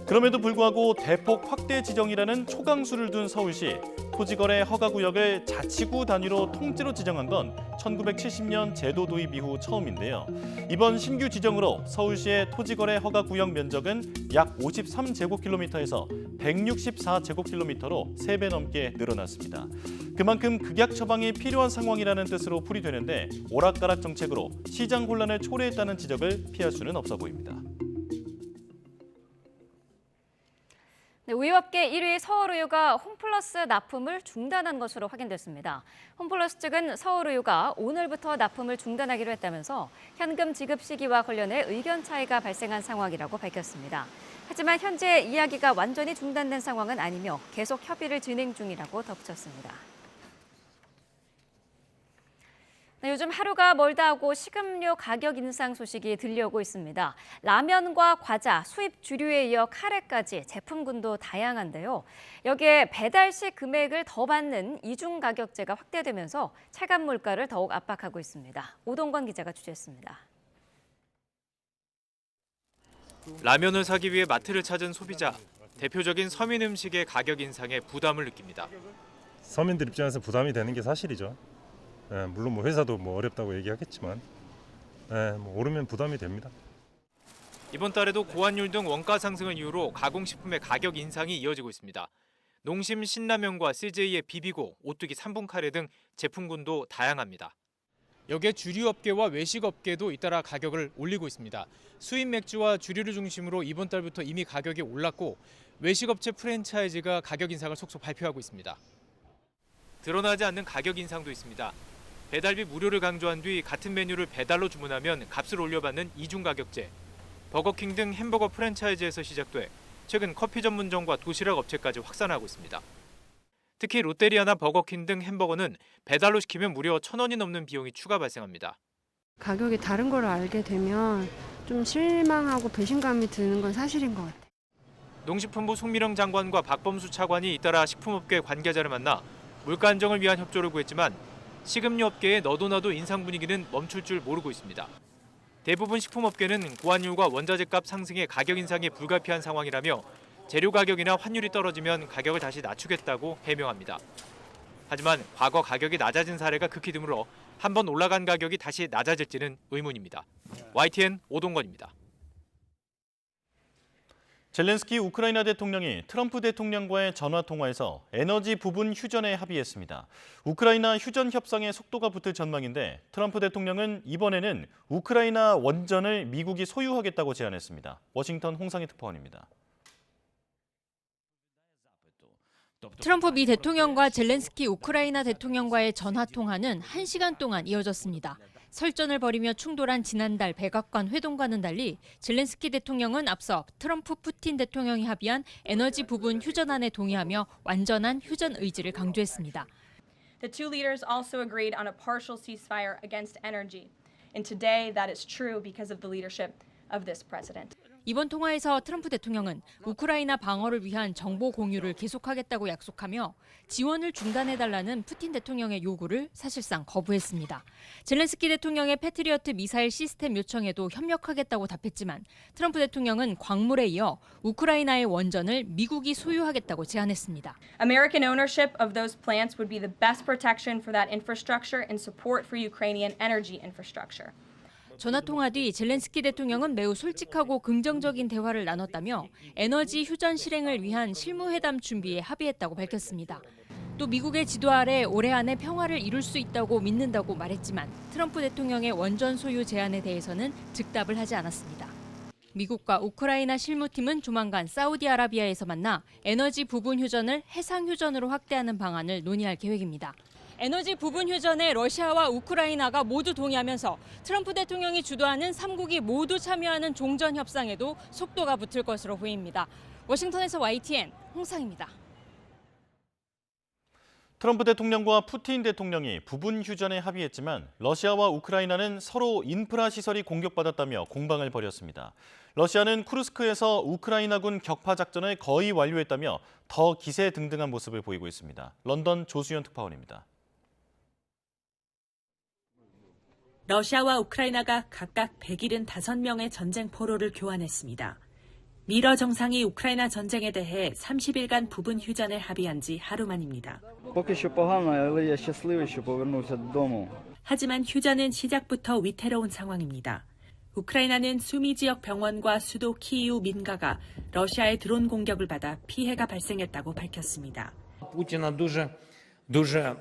그럼에도 불구하고 대폭 확대 지정이라는 초강수를 둔 서울시, 토지거래 허가구역을 자치구 단위로 통째로 지정한 건 1970년 제도 도입 이후 처음인데요. 이번 신규 지정으로 서울시의 토지거래 허가구역 면적은 약 53제곱킬로미터에서 164제곱킬로미터로 3배 넘게 늘어났습니다. 그만큼 극약 처방이 필요한 상황이라는 뜻으로 풀이되는데 오락가락 정책으로 시장 혼란을 초래했다는 지적을 피할 수는 없어 보입니다. 네, 우유업계 1위 서울우유가 홈플러스 납품을 중단한 것으로 확인됐습니다. 홈플러스 측은 서울우유가 오늘부터 납품을 중단하기로 했다면서 현금 지급 시기와 관련해 의견 차이가 발생한 상황이라고 밝혔습니다. 하지만 현재 이야기가 완전히 중단된 상황은 아니며 계속 협의를 진행 중이라고 덧붙였습니다. 네, 요즘 하루가 멀다 하고 식음료 가격 인상 소식이 들려오고 있습니다. 라면과 과자, 수입 주류에 이어 카레까지 제품군도 다양한데요. 여기에 배달 시 금액을 더 받는 이중 가격제가 확대되면서 체감 물가를 더욱 압박하고 있습니다. 오동건 기자가 취재했습니다. 라면을 사기 위해 마트를 찾은 소비자. 대표적인 서민 음식의 가격 인상에 부담을 느낍니다. 서민들 입장에서 부담이 되는 게 사실이죠. 물론 회사도 어렵다고 얘기하겠지만 오르면 부담이 됩니다. 이번 달에도 고환율 등 원가 상승을 이유로 가공식품의 가격 인상이 이어지고 있습니다. 농심 신라면과 CJ의 비비고, 오뚜기 3분 카레 등 제품군도 다양합니다. 여기에 주류업계와 외식업계도 잇따라 가격을 올리고 있습니다. 수입 맥주와 주류를 중심으로 이번 달부터 이미 가격이 올랐고 외식업체 프랜차이즈가 가격 인상을 속속 발표하고 있습니다. 드러나지 않는 가격 인상도 있습니다. 배달비 무료를 강조한 뒤 같은 메뉴를 배달로 주문하면 값을 올려받는 이중 가격제. 버거킹 등 햄버거 프랜차이즈에서 시작돼 최근 커피 전문점과 도시락 업체까지 확산하고 있습니다. 특히 롯데리아나 버거킹 등 햄버거는 배달로 시키면 무려 1,000원이 넘는 비용이 추가 발생합니다. 가격이 다른 걸 알게 되면 좀 실망하고 배신감이 드는 건 사실인 것 같아요. 농식품부 송미령 장관과 박범수 차관이 잇따라 식품업계 관계자를 만나 물가 안정을 위한 협조를 구했지만 식음료 업계의 너도나도 인상 분위기는 멈출 줄 모르고 있습니다. 대부분 식품업계는 고환율과 원자재값 상승의 가격 인상이 불가피한 상황이라며 재료 가격이나 환율이 떨어지면 가격을 다시 낮추겠다고 해명합니다. 하지만 과거 가격이 낮아진 사례가 극히 드물어 한번 올라간 가격이 다시 낮아질지는 의문입니다. YTN 오동건입니다. 젤렌스키 우크라이나 대통령이 트럼프 대통령과의 전화통화에서 에너지 부분 휴전에 합의했습니다. 우크라이나 휴전 협상의 속도가 붙을 전망인데 트럼프 대통령은 이번에는 우크라이나 원전을 미국이 소유하겠다고 제안했습니다. 워싱턴 홍상희 특파원입니다. 트럼프 미 대통령과 젤렌스키 우크라이나 대통령과의 전화통화는 1시간 동안 이어졌습니다. 설전을 벌이며 충돌한 지난달 백악관 회동과는 달리 젤렌스키 대통령은 앞서 트럼프 푸틴 대통령이 합의한 에너지 부분 휴전안에 동의하며 완전한 휴전 의지를 강조했습니다. The two leaders also agreed on a partial ceasefire against energy. And today that is true because of the leadership of this president. 이번 통화에서 트럼프 대통령은 우크라이나 방어를 위한 정보 공유를 계속하겠다고 약속하며 지원을 중단해달라는 푸틴 대통령의 요구를 사실상 거부했습니다. 젤렌스키 대통령의 패트리어트 미사일 시스템 요청에도 협력하겠다고 답했지만 트럼프 대통령은 광물에 이어 우크라이나의 원전을 미국이 소유하겠다고 제안했습니다. American ownership of those plants would be the best protection for that infrastructure and support for Ukrainian energy infrastructure. 전화통화 뒤 젤렌스키 대통령은 매우 솔직하고 긍정적인 대화를 나눴다며 에너지 휴전 실행을 위한 실무회담 준비에 합의했다고 밝혔습니다. 또 미국의 지도 아래 올해 안에 평화를 이룰 수 있다고 믿는다고 말했지만 트럼프 대통령의 원전 소유 제안에 대해서는 즉답을 하지 않았습니다. 미국과 우크라이나 실무팀은 조만간 사우디아라비아에서 만나 에너지 부분 휴전을 해상 휴전으로 확대하는 방안을 논의할 계획입니다. 에너지 부분 휴전에 러시아와 우크라이나가 모두 동의하면서 트럼프 대통령이 주도하는 3국이 모두 참여하는 종전 협상에도 속도가 붙을 것으로 보입니다. 워싱턴에서 YTN 홍상입니다. 트럼프 대통령과 푸틴 대통령이 부분 휴전에 합의했지만 러시아와 우크라이나는 서로 인프라 시설이 공격받았다며 공방을 벌였습니다. 러시아는 쿠르스크에서 우크라이나군 격파 작전을 거의 완료했다며 더 기세등등한 모습을 보이고 있습니다. 런던 조수연 특파원입니다. 러시아와 우크라이나가 각각 175명의 전쟁 포로를 교환했습니다. 미러 정상이 우크라이나 전쟁에 대해 30일간 부분 휴전을 합의한 지 하루 만입니다. 하지만 휴전은 시작부터 위태로운 상황입니다. 우크라이나는 수미 지역 병원과 수도 키이우 민가가 러시아의 드론 공격을 받아 피해가 발생했다고 밝혔습니다. Путіна дуже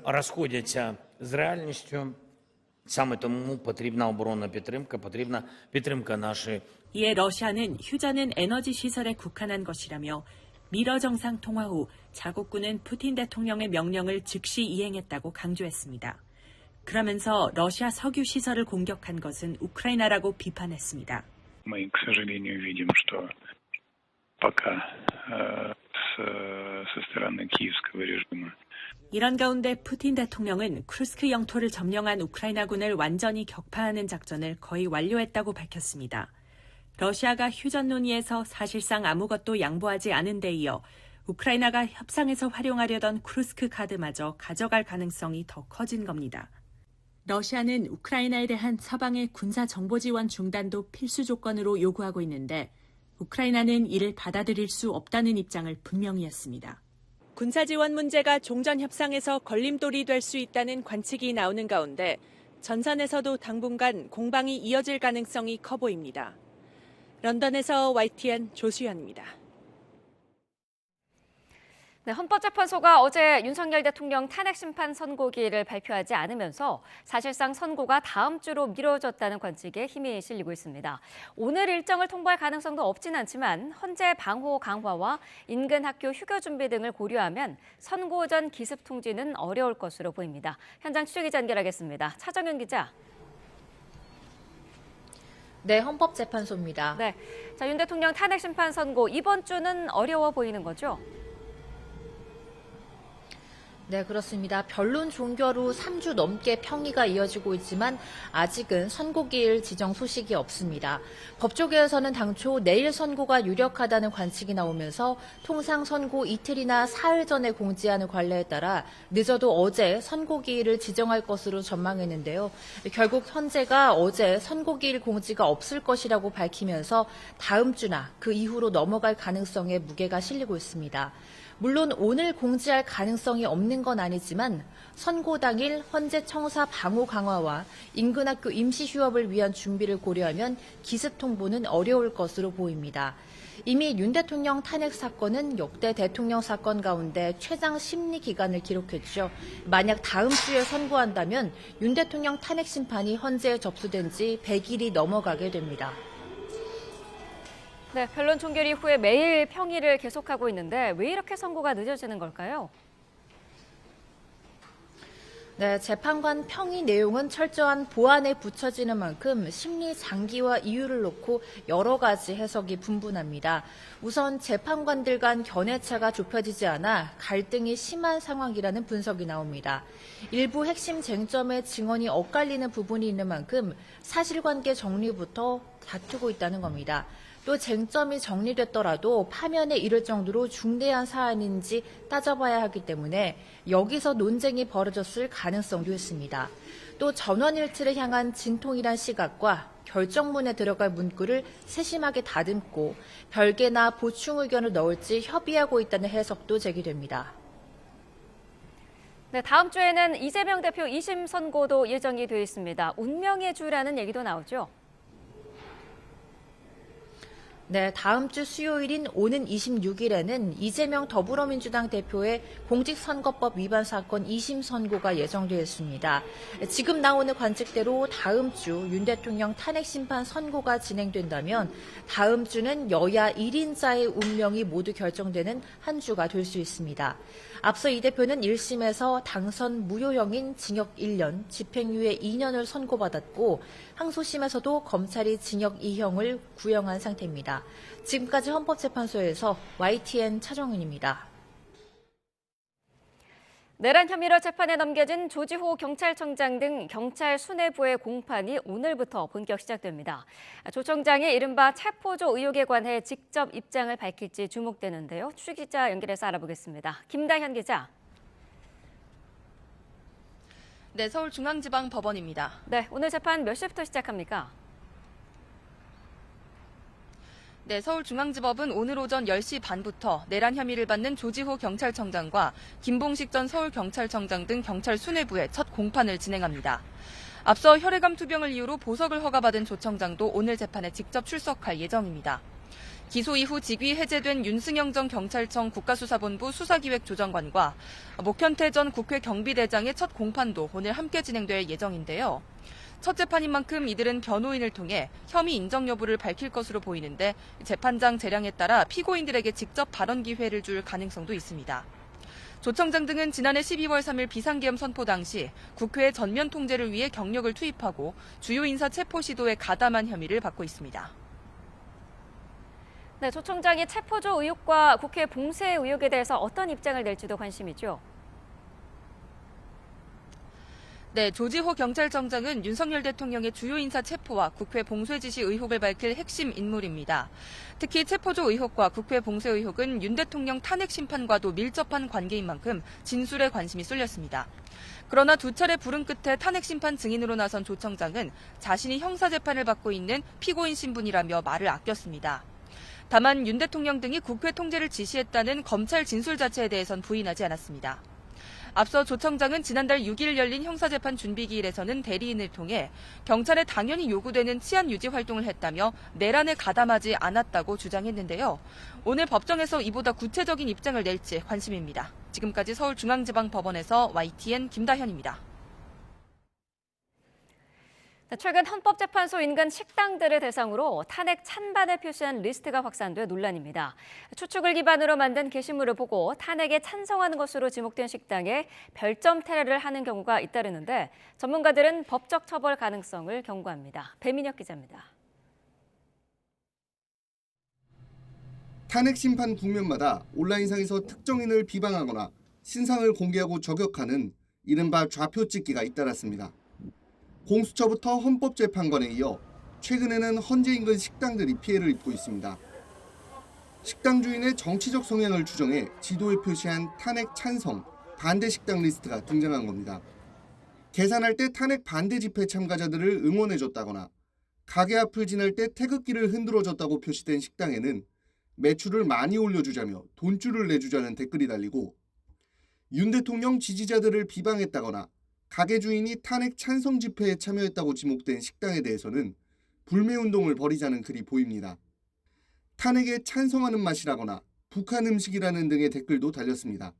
розходяться з реальністю. саме тому потрібна оборонна підтримка, потрібна підтримка нашої. 이에 러시아는 휴전은 에너지 시설에 국한한 것이라며 미러 정상 통화 후 자국군은 푸틴 대통령의 명령을 즉시 이행했다고 강조했습니다. 그러면서 러시아 석유 시설을 공격한 것은 우크라이나라고 비판했습니다. Мы, к сожалению, видим, что пока со стороны киевского режима 이런 가운데 푸틴 대통령은 쿠르스크 영토를 점령한 우크라이나군을 완전히 격파하는 작전을 거의 완료했다고 밝혔습니다. 러시아가 휴전 논의에서 사실상 아무것도 양보하지 않은 데 이어 우크라이나가 협상에서 활용하려던 쿠르스크 카드마저 가져갈 가능성이 더 커진 겁니다. 러시아는 우크라이나에 대한 서방의 군사 정보 지원 중단도 필수 조건으로 요구하고 있는데 우크라이나는 이를 받아들일 수 없다는 입장을 분명히 했습니다. 군사 지원 문제가 종전 협상에서 걸림돌이 될 수 있다는 관측이 나오는 가운데 전선에서도 당분간 공방이 이어질 가능성이 커 보입니다. 런던에서 YTN 조수연입니다. 네, 헌법재판소가 어제 윤석열 대통령 탄핵 심판 선고기일을 발표하지 않으면서 사실상 선고가 다음 주로 미뤄졌다는 관측에 힘이 실리고 있습니다. 오늘 일정을 통보할 가능성도 없진 않지만 헌재 방호 강화와 인근 학교 휴교 준비 등을 고려하면 선고 전 기습 통지는 어려울 것으로 보입니다. 현장 취재기자 연결하겠습니다. 차정윤 기자. 네, 헌법재판소입니다. 네, 자, 윤 대통령 탄핵 심판 선고 이번 주는 어려워 보이는 거죠? 네, 그렇습니다. 변론 종결 후 3주 넘게 평의가 이어지고 있지만 아직은 선고기일 지정 소식이 없습니다. 법조계에서는 당초 내일 선고가 유력하다는 관측이 나오면서 통상 선고 이틀이나 사흘 전에 공지하는 관례에 따라 늦어도 어제 선고기일을 지정할 것으로 전망했는데요. 결국 헌재가 어제 선고기일 공지가 없을 것이라고 밝히면서 다음 주나 그 이후로 넘어갈 가능성에 무게가 실리고 있습니다. 물론 오늘 공지할 가능성이 없는 건 아니지만 선고 당일 헌재 청사 방호 강화와 인근 학교 임시 휴업을 위한 준비를 고려하면 기습 통보는 어려울 것으로 보입니다. 이미 윤 대통령 탄핵 사건은 역대 대통령 사건 가운데 최장 심리 기간을 기록했죠. 만약 다음 주에 선고한다면 윤 대통령 탄핵 심판이 헌재에 접수된 지 100일이 넘어가게 됩니다. 네, 변론 종결 이후에 매일 평의를 계속하고 있는데 왜 이렇게 선고가 늦어지는 걸까요? 네, 재판관 평의 내용은 철저한 보안에 붙여지는 만큼 심리 장기와 이유를 놓고 여러 가지 해석이 분분합니다. 우선 재판관들 간 견해차가 좁혀지지 않아 갈등이 심한 상황이라는 분석이 나옵니다. 일부 핵심 쟁점의 증언이 엇갈리는 부분이 있는 만큼 사실관계 정리부터 다투고 있다는 겁니다. 또 쟁점이 정리됐더라도 파면에 이를 정도로 중대한 사안인지 따져봐야 하기 때문에 여기서 논쟁이 벌어졌을 가능성도 있습니다. 또 전원일치를 향한 진통이란 시각과 결정문에 들어갈 문구를 세심하게 다듬고 별개나 보충 의견을 넣을지 협의하고 있다는 해석도 제기됩니다. 네, 다음 주에는 이재명 대표 2심 선고도 예정이 돼 있습니다. 운명의 주라는 얘기도 나오죠? 네, 다음 주 수요일인 오는 26일에는 이재명 더불어민주당 대표의 공직선거법 위반 사건 2심 선고가 예정되어 있습니다. 지금 나오는 관측대로 다음 주 윤 대통령 탄핵 심판 선고가 진행된다면 다음 주는 여야 1인자의 운명이 모두 결정되는 한 주가 될 수 있습니다. 앞서 이 대표는 1심에서 당선 무효형인 징역 1년, 집행유예 2년을 선고받았고 항소심에서도 검찰이 징역 2형을 구형한 상태입니다. 지금까지 헌법재판소에서 YTN 차정은입니다. 내란 혐의로 재판에 넘겨진 조지호 경찰청장 등 경찰 수뇌부의 공판이 오늘부터 본격 시작됩니다. 조 청장의 이른바 체포조 의혹에 관해 직접 입장을 밝힐지 주목되는데요. 취기자 연결해서 알아보겠습니다. 김다현 기자. 네, 서울중앙지방법원입니다. 네, 오늘 재판 몇 시부터 시작합니까? 네, 서울중앙지법은 오늘 오전 10시 반부터 내란 혐의를 받는 조지호 경찰청장과 김봉식 전 서울경찰청장 등 경찰 수뇌부의 첫 공판을 진행합니다. 앞서 혈액암 투병을 이유로 보석을 허가받은 조 청장도 오늘 재판에 직접 출석할 예정입니다. 기소 이후 직위 해제된 윤승영 전 경찰청 국가수사본부 수사기획조정관과 목현태 전 국회 경비대장의 첫 공판도 오늘 함께 진행될 예정인데요. 첫 재판인 만큼 이들은 변호인을 통해 혐의 인정 여부를 밝힐 것으로 보이는데 재판장 재량에 따라 피고인들에게 직접 발언 기회를 줄 가능성도 있습니다. 조 청장 등은 지난해 12월 3일 비상계엄 선포 당시 국회의 전면 통제를 위해 경력을 투입하고 주요 인사 체포 시도에 가담한 혐의를 받고 있습니다. 네, 조 청장이 체포조 의혹과 국회 봉쇄 의혹에 대해서 어떤 입장을 낼지도 관심이죠. 네, 조지호 경찰청장은 윤석열 대통령의 주요 인사 체포와 국회 봉쇄 지시 의혹을 밝힐 핵심 인물입니다. 특히 체포조 의혹과 국회 봉쇄 의혹은 윤 대통령 탄핵 심판과도 밀접한 관계인 만큼 진술에 관심이 쏠렸습니다. 그러나 두 차례 부른 끝에 탄핵 심판 증인으로 나선 조 청장은 자신이 형사재판을 받고 있는 피고인 신분이라며 말을 아꼈습니다. 다만 윤 대통령 등이 국회 통제를 지시했다는 검찰 진술 자체에 대해선 부인하지 않았습니다. 앞서 조 청장은 지난달 6일 열린 형사재판 준비기일에서는 대리인을 통해 경찰에 당연히 요구되는 치안 유지 활동을 했다며 내란에 가담하지 않았다고 주장했는데요. 오늘 법정에서 이보다 구체적인 입장을 낼지 관심입니다. 지금까지 서울중앙지방법원에서 YTN 김다현입니다. 최근 헌법재판소 인근 식당들을 대상으로 탄핵 찬반을 표시한 리스트가 확산돼 논란입니다. 추측을 기반으로 만든 게시물을 보고 탄핵에 찬성하는 것으로 지목된 식당에 별점 테러를 하는 경우가 잇따르는데 전문가들은 법적 처벌 가능성을 경고합니다. 배민혁 기자입니다. 탄핵 심판 국면마다 온라인상에서 특정인을 비방하거나 신상을 공개하고 저격하는 이른바 좌표 찍기가 잇따랐습니다. 공수처부터 헌법재판관에 이어 최근에는 헌재 인근 식당들이 피해를 입고 있습니다. 식당 주인의 정치적 성향을 추정해 지도에 표시한 탄핵 찬성, 반대 식당 리스트가 등장한 겁니다. 계산할 때 탄핵 반대 집회 참가자들을 응원해줬다거나 가게 앞을 지날 때 태극기를 흔들어줬다고 표시된 식당에는 매출을 많이 올려주자며 돈줄을 내주자는 댓글이 달리고 윤 대통령 지지자들을 비방했다거나 가게 주인이 탄핵 찬성 집회에 참여했다고 지목된 식당에 대해서는 불매운동을 벌이자는 글이 보입니다. 탄핵에 찬성하는 맛이라거나 북한 음식이라는 등의 댓글도 달렸습니다.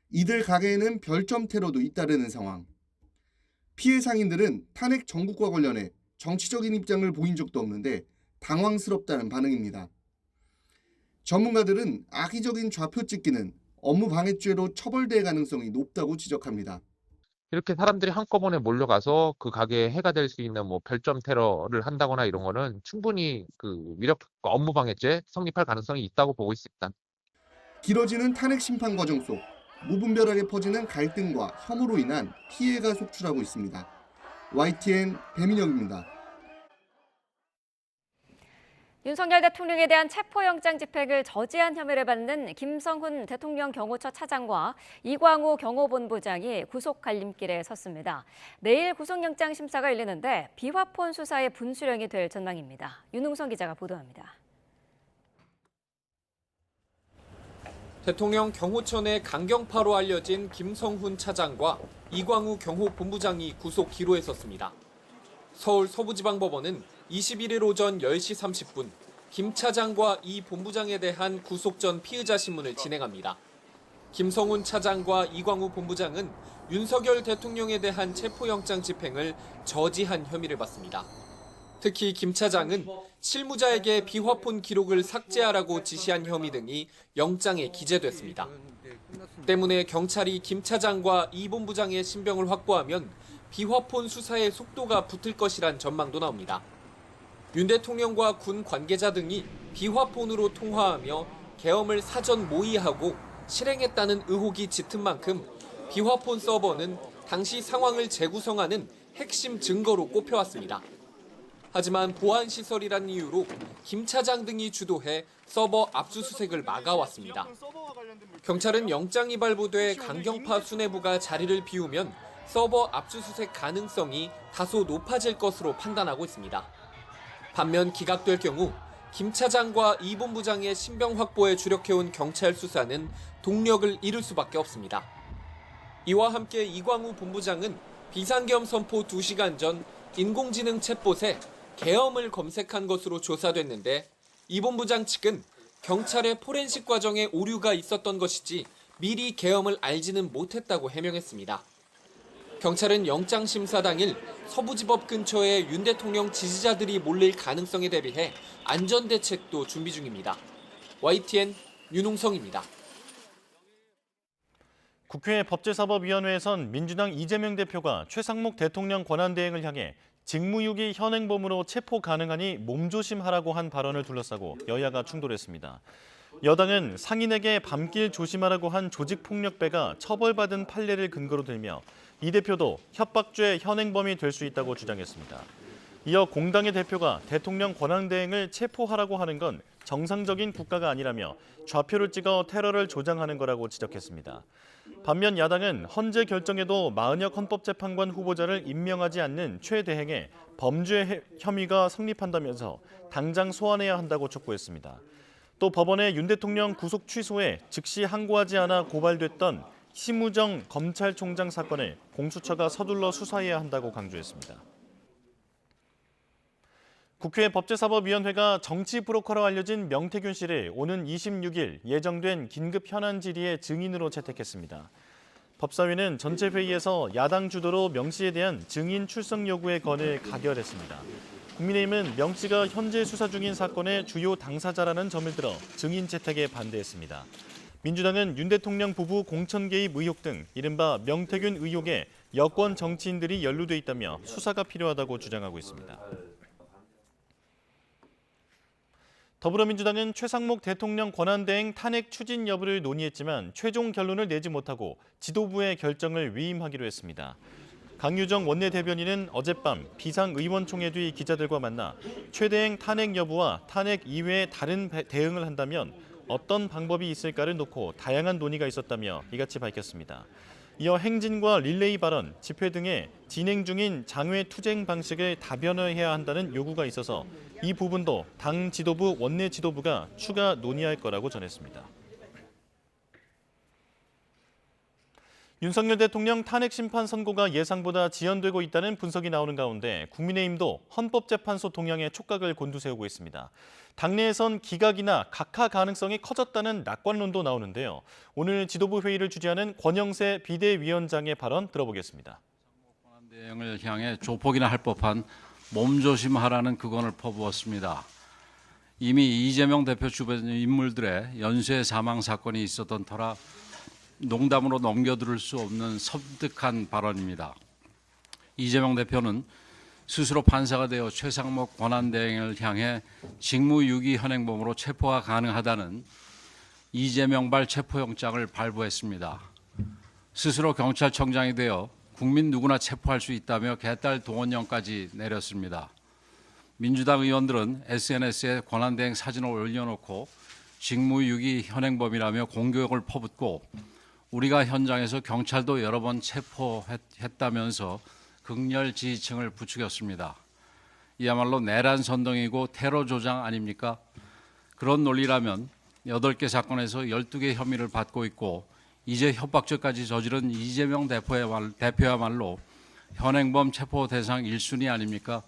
이들 가게에는 별점 테러도 잇따르는 상황. 피해 상인들은 탄핵 정국과 관련해 정치적인 입장을 보인 적도 없는데 당황스럽다는 반응입니다. 전문가들은 악의적인 좌표 찍기는 업무 방해죄로 처벌될 가능성이 높다고 지적합니다. 이렇게 사람들이 한꺼번에 몰려가서 그 가게에 해가 될 수 있는 별점 테러를 한다거나 이런 거는 충분히 업무 방해죄 성립할 가능성이 있다고 보고 있습니다. 길어지는 탄핵 심판 과정 속 무분별하게 퍼지는 갈등과 혐오로 인한 피해가 속출하고 있습니다. YTN 배민혁입니다. 윤석열 대통령에 대한 체포영장 집행을 저지한 혐의를 받는 김성훈 대통령 경호처 차장과 이광우 경호본부장이 구속 갈림길에 섰습니다. 내일 구속영장 심사가 열리는데 비화폰 수사의 분수령이 될 전망입니다. 윤웅선 기자가 보도합니다. 대통령 경호처 내 강경파로 알려진 김성훈 차장과 이광우 경호본부장이 구속 기로에 섰습니다. 서울 서부지방법원은 21일 오전 10시 30분 김 차장과 이 본부장에 대한 구속 전 피의자 신문을 진행합니다. 김성훈 차장과 이광우 본부장은 윤석열 대통령에 대한 체포영장 집행을 저지한 혐의를 받습니다. 특히 김 차장은 실무자에게 비화폰 기록을 삭제하라고 지시한 혐의 등이 영장에 기재됐습니다. 때문에 경찰이 김 차장과 이 본부장의 신병을 확보하면 비화폰 수사의 속도가 붙을 것이란 전망도 나옵니다. 윤 대통령과 군 관계자 등이 비화폰으로 통화하며 계엄을 사전 모의하고 실행했다는 의혹이 짙은 만큼 비화폰 서버는 당시 상황을 재구성하는 핵심 증거로 꼽혀왔습니다. 하지만 보안시설이란 이유로 김 차장 등이 주도해 서버 압수수색을 막아왔습니다. 경찰은 영장이 발부돼 강경파 수뇌부가 자리를 비우면 서버 압수수색 가능성이 다소 높아질 것으로 판단하고 있습니다. 반면 기각될 경우 김 차장과 이 본부장의 신병 확보에 주력해온 경찰 수사는 동력을 잃을 수밖에 없습니다. 이와 함께 이광우 본부장은 비상계엄 선포 2시간 전 인공지능 챗봇에 계엄을 검색한 것으로 조사됐는데 이 본부장 측은 경찰의 포렌식 과정에 오류가 있었던 것이지 미리 계엄을 알지는 못했다고 해명했습니다. 경찰은 영장 심사 당일 서부지법 근처에 윤 대통령 지지자들이 몰릴 가능성에 대비해 안전대책도 준비 중입니다. YTN 윤웅성입니다. 국회 법제사법위원회에선 민주당 이재명 대표가 최상목 대통령 권한대행을 향해 직무유기 현행범으로 체포 가능하니 몸조심하라고 한 발언을 둘러싸고 여야가 충돌했습니다. 여당은 상인에게 밤길 조심하라고 한 조직폭력배가 처벌받은 판례를 근거로 들며 이 대표도 협박죄 현행범이 될 수 있다고 주장했습니다. 이어 공당의 대표가 대통령 권한대행을 체포하라고 하는 건 정상적인 국가가 아니라며 좌표를 찍어 테러를 조장하는 거라고 지적했습니다. 반면 야당은 헌재 결정에도 마은혁 헌법재판관 후보자를 임명하지 않는 최 대행에 범죄 혐의가 성립한다면서 당장 소환해야 한다고 촉구했습니다. 또 법원의 윤 대통령 구속 취소에 즉시 항고하지 않아 고발됐던 심우정 검찰총장 사건을 공수처가 서둘러 수사해야 한다고 강조했습니다. 국회 법제사법위원회가 정치 브로커로 알려진 명태균 씨를 오는 26일 예정된 긴급 현안 질의의 증인으로 채택했습니다. 법사위는 전체 회의에서 야당 주도로 명 씨에 대한 증인 출석 요구의 건을 가결했습니다. 국민의힘은 명 씨가 현재 수사 중인 사건의 주요 당사자라는 점을 들어 증인 채택에 반대했습니다. 민주당은 윤 대통령 부부 공천 개입 의혹 등 이른바 명태균 의혹에 여권 정치인들이 연루돼 있다며 수사가 필요하다고 주장하고 있습니다. 더불어민주당은 최상목 대통령 권한대행 탄핵 추진 여부를 논의했지만 최종 결론을 내지 못하고 지도부의 결정을 위임하기로 했습니다. 강유정 원내대변인은 어젯밤 비상의원총회 뒤 기자들과 만나 최 대행 탄핵 여부와 탄핵 이외의 다른 대응을 한다면 어떤 방법이 있을까를 놓고 다양한 논의가 있었다며 이같이 밝혔습니다. 이어 행진과 릴레이 발언, 집회 등의 진행 중인 장외 투쟁 방식을 다변화해야 한다는 요구가 있어서 이 부분도 당 지도부, 원내 지도부가 추가 논의할 거라고 전했습니다. 윤석열 대통령 탄핵 심판 선고가 예상보다 지연되고 있다는 분석이 나오는 가운데 국민의힘도 헌법재판소 동향에 촉각을 곤두세우고 있습니다. 당내에선 기각이나 각하 가능성이 커졌다는 낙관론도 나오는데요. 오늘 지도부 회의를 주재하는 권영세 비대위원장의 발언 들어보겠습니다. 대응을 향해 조폭이나 할 법한 몸조심하라는 그건을 퍼부었습니다. 이미 이재명 대표 주변 인물들의 연쇄 사망 사건이 있었던 터라 농담으로 넘겨들을 수 없는 섬뜩한 발언입니다. 이재명 대표는 스스로 판사가 되어 최상목 권한대행을 향해 직무유기 현행범으로 체포가 가능하다는 이재명발 체포영장을 발부했습니다. 스스로 경찰청장이 되어 국민 누구나 체포할 수 있다며 개딸 동원령까지 내렸습니다. 민주당 의원들은 SNS에 권한대행 사진을 올려놓고 직무유기 현행범이라며 공격을 퍼붓고 우리가 현장에서 경찰도 여러 번 체포했다면서 극렬 지지층을 부추겼습니다. 이야말로 내란 선동이고 테러 조장 아닙니까? 그런 논리라면 8개 사건에서 12개 혐의를 받고 있고 이제 협박죄까지 저지른 이재명 대표야말로 현행범 체포 대상 1순위 아닙니까?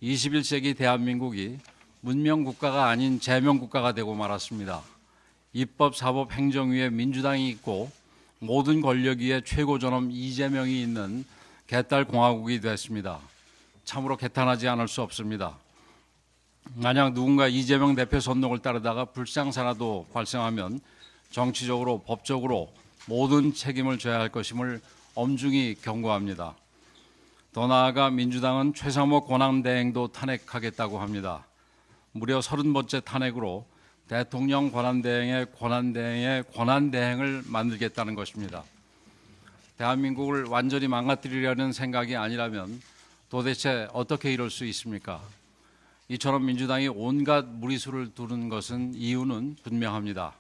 21세기 대한민국이 문명국가가 아닌 제명국가가 되고 말았습니다. 입법, 사법, 행정 위에 민주당이 있고 모든 권력 위에 최고 존엄 이재명이 있는 개딸 공화국이 됐습니다. 참으로 개탄하지 않을 수 없습니다. 만약 누군가 이재명 대표 선동을 따르다가 불상사라도 발생하면 정치적으로, 법적으로 모든 책임을 져야 할 것임을 엄중히 경고합니다. 더 나아가 민주당은 최상목 권한대행도 탄핵하겠다고 합니다. 무려 30번째 탄핵으로 대통령 권한대행의 권한대행을 만들겠다는 것입니다. 대한민국을 완전히 망가뜨리려는 생각이 아니라면 도대체 어떻게 이럴 수 있습니까? 이처럼 민주당이 온갖 무리수를 두는 것은 이유는 분명합니다.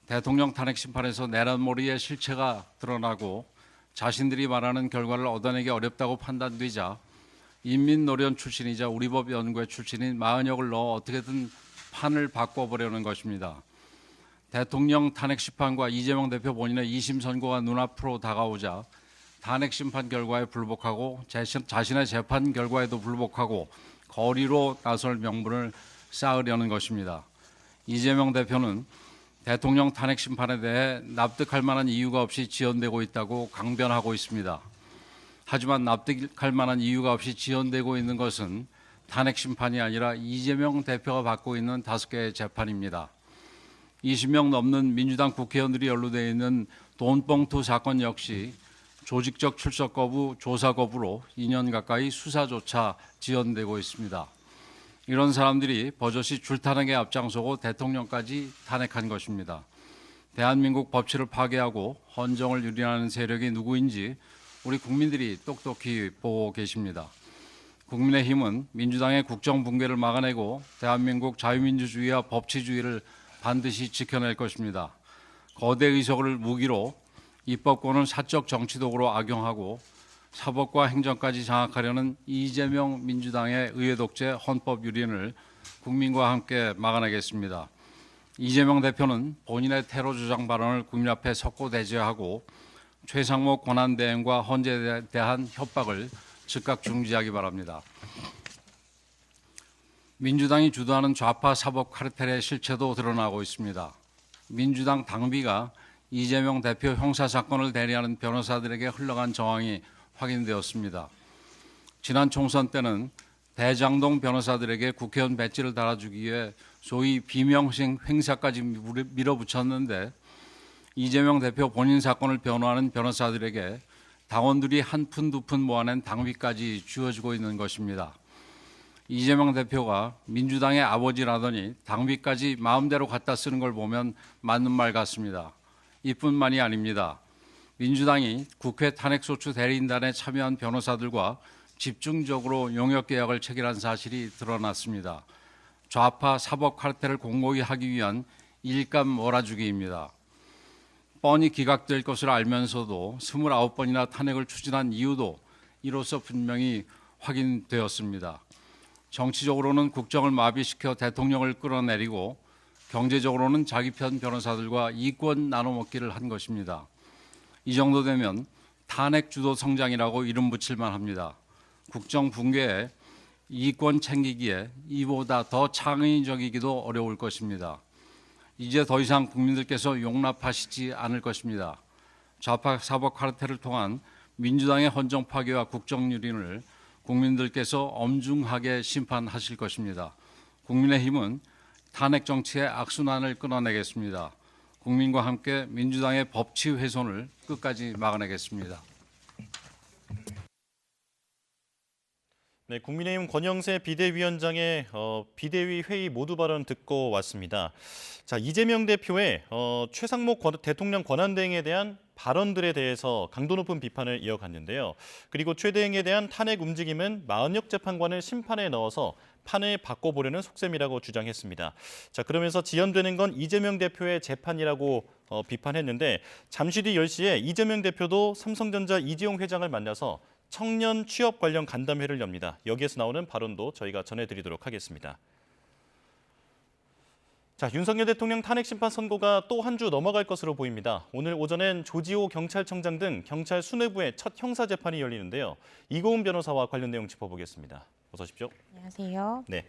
대통령 탄핵 심판에서 내란몰이의 실체가 드러나고 자신들이 말하는 결과를 얻어내기 어렵다고 판단되자 인민노련 출신이자 우리법연구회 출신인 마은혁을 넣어 어떻게든 판을 바꿔보려는 것입니다. 대통령 탄핵 심판과 이재명 대표 본인의 2심 선고가 눈앞으로 다가오자 탄핵 심판 결과에 불복하고 자신의 재판 결과에도 불복하고 거리로 나설 명분을 쌓으려는 것입니다. 이재명 대표는 대통령 탄핵 심판에 대해 납득할 만한 이유가 없이 지연되고 있다고 강변하고 있습니다. 하지만 납득할 만한 이유가 없이 지연되고 있는 것은 탄핵 심판이 아니라 이재명 대표가 받고 있는 5개의 재판입니다. 20명 넘는 민주당 국회의원들이 연루되어 있는 돈봉투 사건 역시 조직적 출석 거부, 조사 거부로 2년 가까이 수사조차 지연되고 있습니다. 이런 사람들이 버젓이 줄탄핵에 앞장서고 대통령까지 탄핵한 것입니다. 대한민국 법치를 파괴하고 헌정을 유린하는 세력이 누구인지 우리 국민들이 똑똑히 보고 계십니다. 국민의힘은 민주당의 국정 붕괴를 막아내고 대한민국 자유민주주의와 법치주의를 반드시 지켜낼 것입니다. 거대 의석을 무기로 입법권을 사적 정치도구로 악용하고 사법과 행정까지 장악하려는 이재명 민주당의 의회 독재 헌법 유린을 국민과 함께 막아내겠습니다. 이재명 대표는 본인의 테러 주장 발언을 국민 앞에 석고대죄하고 최상목 권한대행과 헌재에 대한 협박을 즉각 중지하기 바랍니다. 민주당이 주도하는 좌파 사법 카르텔의 실체도 드러나고 있습니다. 민주당 당비가 이재명 대표 형사사건을 대리하는 변호사들에게 흘러간 정황이 확인되었습니다. 지난 총선 때는 대장동 변호사들에게 국회의원 배지를 달아주기 위해 소위 비명식 행사까지 밀어붙였는데 이재명 대표 본인 사건을 변호하는 변호사들에게 당원들이 한 푼 두 푼 모아낸 당비까지 쥐어주고 있는 것입니다. 이재명 대표가 민주당의 아버지라더니 당비까지 마음대로 갖다 쓰는 걸 보면 맞는 말 같습니다. 이뿐만이 아닙니다. 민주당이 국회 탄핵소추 대리인단에 참여한 변호사들과 집중적으로 용역계약을 체결한 사실이 드러났습니다. 좌파 사법 카르텔을 공고히 하기 위한 일감 몰아주기입니다. 뻔히 기각될 것을 알면서도 29번이나 탄핵을 추진한 이유도 이로써 분명히 확인되었습니다. 정치적으로는 국정을 마비시켜 대통령을 끌어내리고 경제적으로는 자기 편 변호사들과 이권 나눠먹기를 한 것입니다. 이 정도 되면 탄핵 주도 성장이라고 이름 붙일만 합니다. 국정 붕괴에 이권 챙기기에 이보다 더 창의적이기도 어려울 것입니다. 이제 더 이상 국민들께서 용납하시지 않을 것입니다. 좌파 사법 카르텔을 통한 민주당의 헌정 파괴와 국정 유린을 국민들께서 엄중하게 심판하실 것입니다. 국민의힘은 탄핵 정치의 악순환을 끊어내겠습니다. 국민과 함께 민주당의 법치 훼손을 끝까지 막아내겠습니다. 네, 국민의힘 권영세 비대위원장의 비대위 회의 모두 발언 듣고 왔습니다. 자, 이재명 대표의 최상목 대통령 권한대행에 대한 발언들에 대해서 강도 높은 비판을 이어갔는데요. 그리고 최 대행에 대한 탄핵 움직임은 마은혁 재판관을 심판에 넣어서 판을 바꿔보려는 속셈이라고 주장했습니다. 자, 그러면서 지연되는 건 이재명 대표의 재판이라고 비판했는데 잠시 뒤 10시에 이재명 대표도 삼성전자 이재용 회장을 만나서 청년 취업 관련 간담회를 엽니다. 여기에서 나오는 발언도 저희가 전해드리도록 하겠습니다. 자, 윤석열 대통령 탄핵 심판 선고가 또 한 주 넘어갈 것으로 보입니다. 오늘 오전엔 조지호 경찰청장 등 경찰 수뇌부의 첫 형사 재판이 열리는데요. 이고은 변호사와 관련 내용 짚어보겠습니다. 어서 오십시오. 안녕하세요. 네.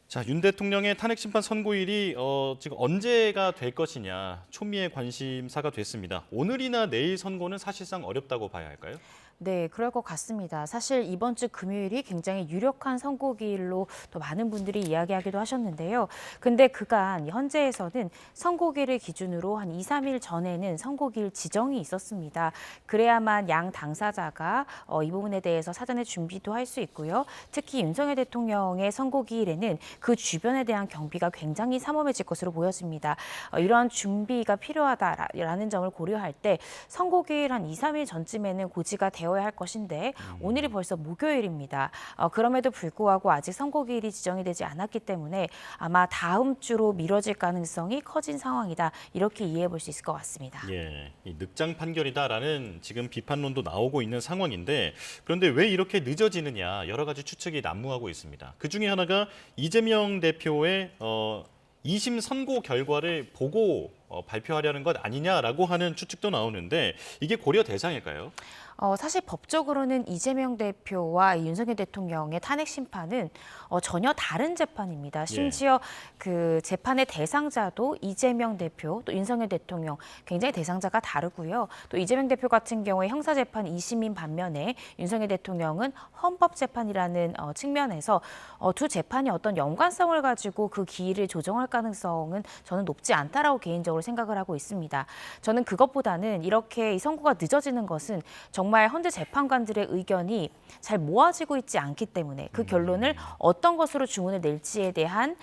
자, 윤 대통령의 탄핵 심판 선고일이 지금 언제가 될 것이냐 초미의 관심사가 됐습니다. 오늘이나 내일 선고는 사실상 어렵다고 봐야 할까요? 네, 그럴 것 같습니다. 사실 이번 주 금요일이 굉장히 유력한 선고기일로 또 많은 분들이 이야기하기도 하셨는데요. 근데 그간 현재에서는 선고기를 기준으로 한 2, 3일 전에는 선고기일 지정이 있었습니다. 그래야만 양 당사자가 이 부분에 대해서 사전에 준비도 할 수 있고요. 특히 윤석열 대통령의 선고기일에는 그 주변에 대한 경비가 굉장히 삼엄해질 것으로 보여집니다. 이러한 준비가 필요하다라는 점을 고려할 때 선고기일 한 2, 3일 전쯤에는 고지가 되어야 할 것인데 오늘이 벌써 목요일입니다. 그럼에도 불구하고 아직 선고기일이 지정이 되지 않았기 때문에 아마 다음 주로 미뤄질 가능성이 커진 상황이다. 이렇게 이해해 볼 수 있을 것 같습니다. 예, 이 늑장 판결이다라는 지금 비판론도 나오고 있는 상황인데 그런데 왜 이렇게 늦어지느냐 여러 가지 추측이 난무하고 있습니다. 그중에 하나가 이재명 대표의 2심 선고 결과를 보고 발표하려는 것 아니냐라고 하는 추측도 나오는데 이게 고려 대상일까요? 사실 법적으로는 이재명 대표와 윤석열 대통령의 탄핵 심판은 전혀 다른 재판입니다. 심지어 그 재판의 대상자도 이재명 대표, 또 윤석열 대통령 굉장히 대상자가 다르고요. 또 이재명 대표 같은 경우에 형사재판 2심인 반면에 윤석열 대통령은 헌법재판이라는 측면에서 두 재판이 어떤 연관성을 가지고 그 기일을 조정할 가능성은 저는 높지 않다라고 개인적으로 생각을 하고 있습니다. 저는 그것보다는 이렇게 이 선고가 늦어지는 것은 정말 헌재 재판관들의 의견이 잘 모아지고 있지 않기 때문에 그 결론을 어떤 것으로 주문을 낼지에 대한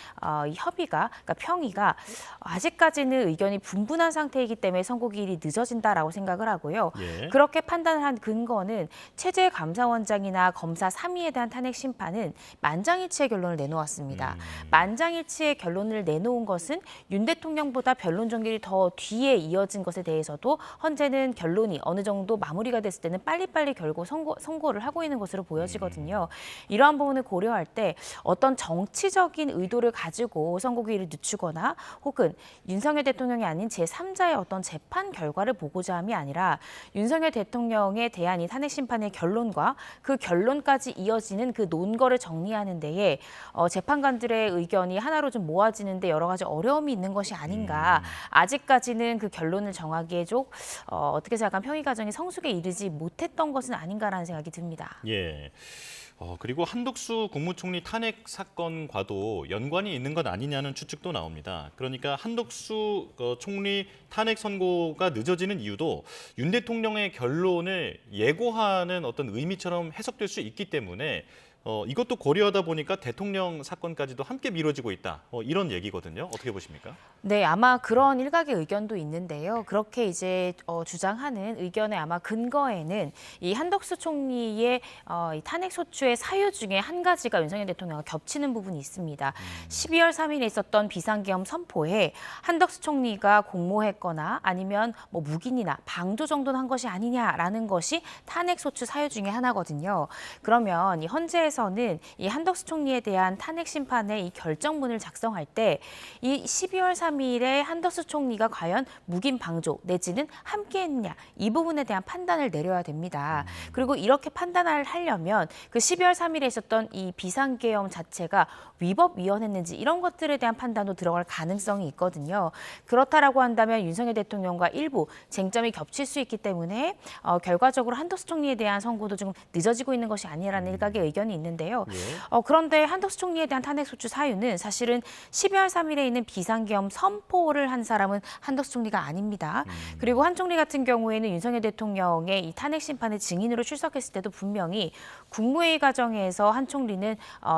이 협의가, 그러니까 평의가 아직까지는 의견이 분분한 상태이기 때문에 선고기일이 늦어진다라고 생각을 하고요. 그렇게 판단을 한 근거는 최재감사원장이나 검사 3위에 대한 탄핵 심판은 만장일치의 결론을 내놓았습니다. 만장일치의 결론을 내놓은 것은 윤 대통령보다 변론 종결이 더 뒤에 이어진 것에 대해서도 헌재는 결론이 어느 정도 마무리가 됐을 때는 때는 빨리빨리 결국 선고를 하고 있는 것으로 보여지거든요. 이러한 부분을 고려할 때 어떤 정치적인 의도를 가지고 선고기일을 늦추거나 혹은 윤석열 대통령이 아닌 제3자의 어떤 재판 결과를 보고자 함이 아니라 윤석열 대통령에 대한 이 탄핵 심판의 결론과 그 결론까지 이어지는 그 논거를 정리하는 데에 재판관들의 의견이 하나로 좀 모아지는데 여러 가지 어려움이 있는 것이 아닌가. 아직까지는 그 결론을 정하기에 좀 어떻게 생각하면 평의 과정이 성숙에 이르지 못했던 것은 아닌가라는 생각이 듭니다. 예. 그리고 한덕수 국무총리 탄핵 사건과도 연관이 있는 것 아니냐는 추측도 나옵니다. 그러니까 한덕수 총리 탄핵 선고가 늦어지는 이유도 윤 대통령의 결론을 예고하는 어떤 의미처럼 해석될 수 있기 때문에 이것도 고려하다 보니까 대통령 사건까지도 함께 미뤄지고 있다. 이런 얘기거든요. 어떻게 보십니까? 네, 아마 그런 일각의 의견도 있는데요. 그렇게 이제 주장하는 의견의 아마 근거에는 이 한덕수 총리의 이 탄핵 소추의 사유 중에 한 가지가 윤석열 대통령과 겹치는 부분이 있습니다. 12월 3일에 있었던 비상계엄 선포에 한덕수 총리가 공모했거나 아니면 뭐 묵인이나 방조 정도는 한 것이 아니냐라는 것이 탄핵 소추 사유 중에 하나거든요. 그러면 이 헌재에서는 이 한덕수 총리에 대한 탄핵 심판의 이 결정문을 작성할 때 이 12월 3일에 한덕수 총리가 과연 묵인 방조 내지는 함께했느냐 이 부분에 대한 판단을 내려야 됩니다. 그리고 이렇게 판단을 하려면 그 12월 3일에 있었던 이 비상계엄 자체가 위법 위헌했는지 이런 것들에 대한 판단도 들어갈 가능성이 있거든요. 그렇다라고 한다면 윤석열 대통령과 일부 쟁점이 겹칠 수 있기 때문에 결과적으로 한덕수 총리에 대한 선고도 좀 늦어지고 있는 것이 아니라는 일각의 의견이 있는데요. 그런데 한덕수 총리에 대한 탄핵 소추 사유는 사실은 12월 3일에 있는 비상계엄 선포를 한 사람은 한덕수 총리가 아닙니다. 그리고 한 총리 같은 경우에는 윤석열 대통령의 이 탄핵 심판의 증인으로 출석했을 때도 분명히 국무회의 과정에서 한 총리는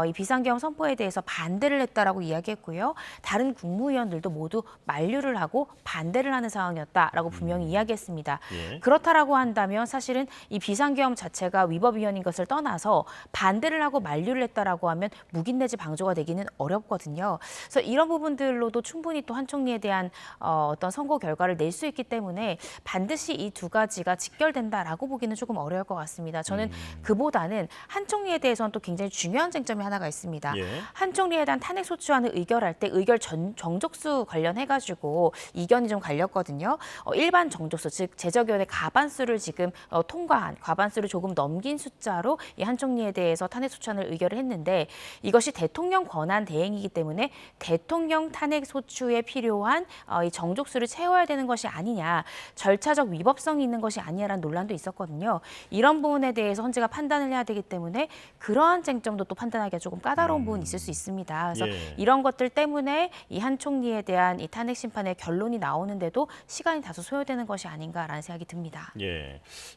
이 비상계엄 선포에 대해서 반대를 했다라고 이야기했고요. 다른 국무위원들도 모두 만류를 하고 반대를 하는 상황이었다라고 분명히 이야기했습니다. 그렇다라고 한다면 사실은 이 비상계엄 자체가 위법 위헌인 것을 떠나서 반대를 하고 만류를 했다라고 하면 묵인 내지 방조가 되기는 어렵거든요. 그래서 이런 부분들로도 충분히 또 한 총리에 대한 어떤 선고 결과를 낼 수 있기 때문에 반드시 이 두 가지가 직결된다라고 보기는 조금 어려울 것 같습니다. 저는 그보다는 한 총리에 대해서는 또 굉장히 중요한 쟁점이 하나가 있습니다. 한 총리에 대한 탄핵 소추안을 의결할 때 의결 정족수 관련해가지고 이견이 좀 갈렸거든요. 일반 정족수, 즉 제적위원회 과반수를 지금 통과한 과반수를 조금 넘긴 숫자로 이 한 총리에 대해서 탄핵 소추안을 의결을 했는데 이것이 대통령 권한 대행이기 때문에 대통령 탄핵 소추에 필요한 이 정족수를 채워야 되는 것이 아니냐, 절차적 위법성이 있는 것이 아니냐라는 논란도 있었거든요. 이런 부분에 대해서 헌재가 판단을 해야 되기 때문에 그러한 쟁점도 또 판단하기가 조금 까다로운 부분이 있을 수 있습니다. 그래서 이런 것들 때문에 이 한 총리에 대한 이 탄핵 심판의 결론이 나오는데도 시간이 다소 소요되는 것이 아닌가라는 생각이 듭니다.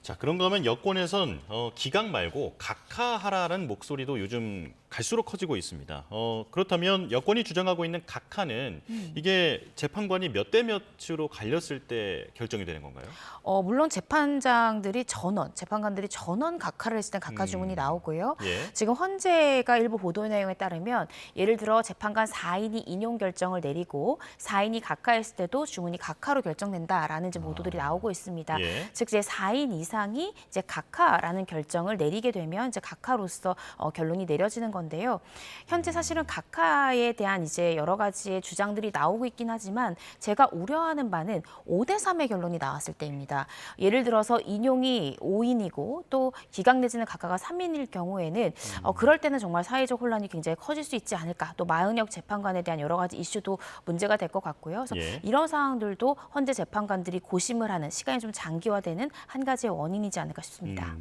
자, 그런가 하면 여권에선 기각 말고 각하하라는 목소리도 요즘 갈수록 커지고 있습니다. 그렇다면 여권이 주장하고 있는 각하는 이게 재판관이 몇 대 몇으로 갈렸을 때 결정이 되는 건가요? 물론 재판관들이 전원 각하를 했을 때 각하 주문이 나오고요. 지금 헌재가 일부 보도 내용에 따르면 예를 들어 재판관 4인이 인용 결정을 내리고 4인이 각하했을 때도 주문이 각하로 결정된다라는 이제 보도들이 나오고 있습니다. 즉 이제 4인 이상이 이제 각하라는 결정을 내리게 되면 이제 각하로서 결론이 내려지는 건데요. 현재 사실은 각하에 대한 이제 여러 가지의 주장들이 나오고 있긴 하지만 제가 우려하는 바는 5대3의 결론이 나왔을 때입니다. 예를 들어서 인용이 5인이고 또 기각 내지는 각하가 3인일 경우에는 그럴 때는 정말 사회적 혼란이 굉장히 커질 수 있지 않을까. 또 마은혁 재판관에 대한 여러 가지 이슈도 문제가 될 것 같고요. 그래서 이런 상황들도 헌재 재판관들이 고심을 하는 시간이 좀 장기화되는 한 가지의 원인이지 않을까 싶습니다.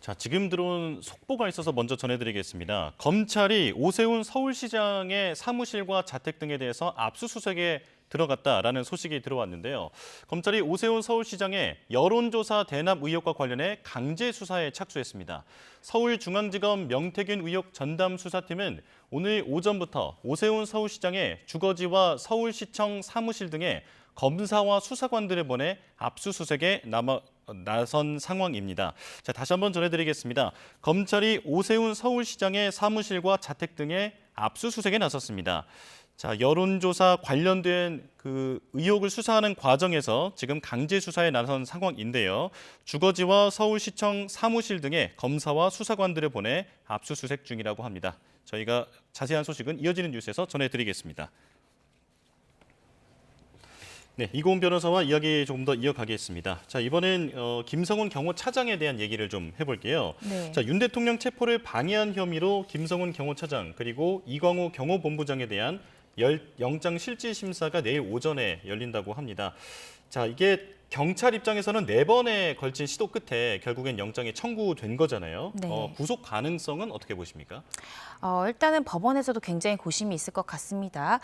자, 지금 들어온 속보가 있어서 먼저 전해드리겠습니다. 검찰이 오세훈 서울시장의 사무실과 자택 등에 대해서 압수수색에 들어갔다라는 소식이 들어왔는데요. 검찰이 오세훈 서울시장의 여론조사 대납 의혹과 관련해 강제 수사에 착수했습니다. 서울중앙지검 명태균 의혹 전담 수사팀은 오늘 오전부터 오세훈 서울시장의 주거지와 서울시청 사무실 등에 검사와 수사관들을 보내 압수수색에 나선 상황입니다. 자, 다시 한번 전해드리겠습니다. 검찰이 오세훈 서울시장의 사무실과 자택 등에 압수수색에 나섰습니다. 자, 여론조사 관련된 그 의혹을 수사하는 과정에서 지금 강제 수사에 나선 상황인데요. 주거지와 서울시청 사무실 등의 검사와 수사관들을 보내 압수수색 중이라고 합니다. 저희가 자세한 소식은 이어지는 뉴스에서 전해드리겠습니다. 네, 이고은 변호사와 이야기 조금 더 이어가겠습니다. 자, 이번엔 김성훈 경호차장에 대한 얘기를 좀 해볼게요. 네. 자, 윤 대통령 체포를 방해한 혐의로 김성훈 경호차장 그리고 이광호 경호본부장에 대한 영장 실질 심사가 내일 오전에 열린다고 합니다. 자, 이게 경찰 입장에서는 4번에 걸친 시도 끝에 결국엔 영장이 청구된 거잖아요. 네. 구속 가능성은 어떻게 보십니까? 일단은 법원에서도 굉장히 고심이 있을 것 같습니다.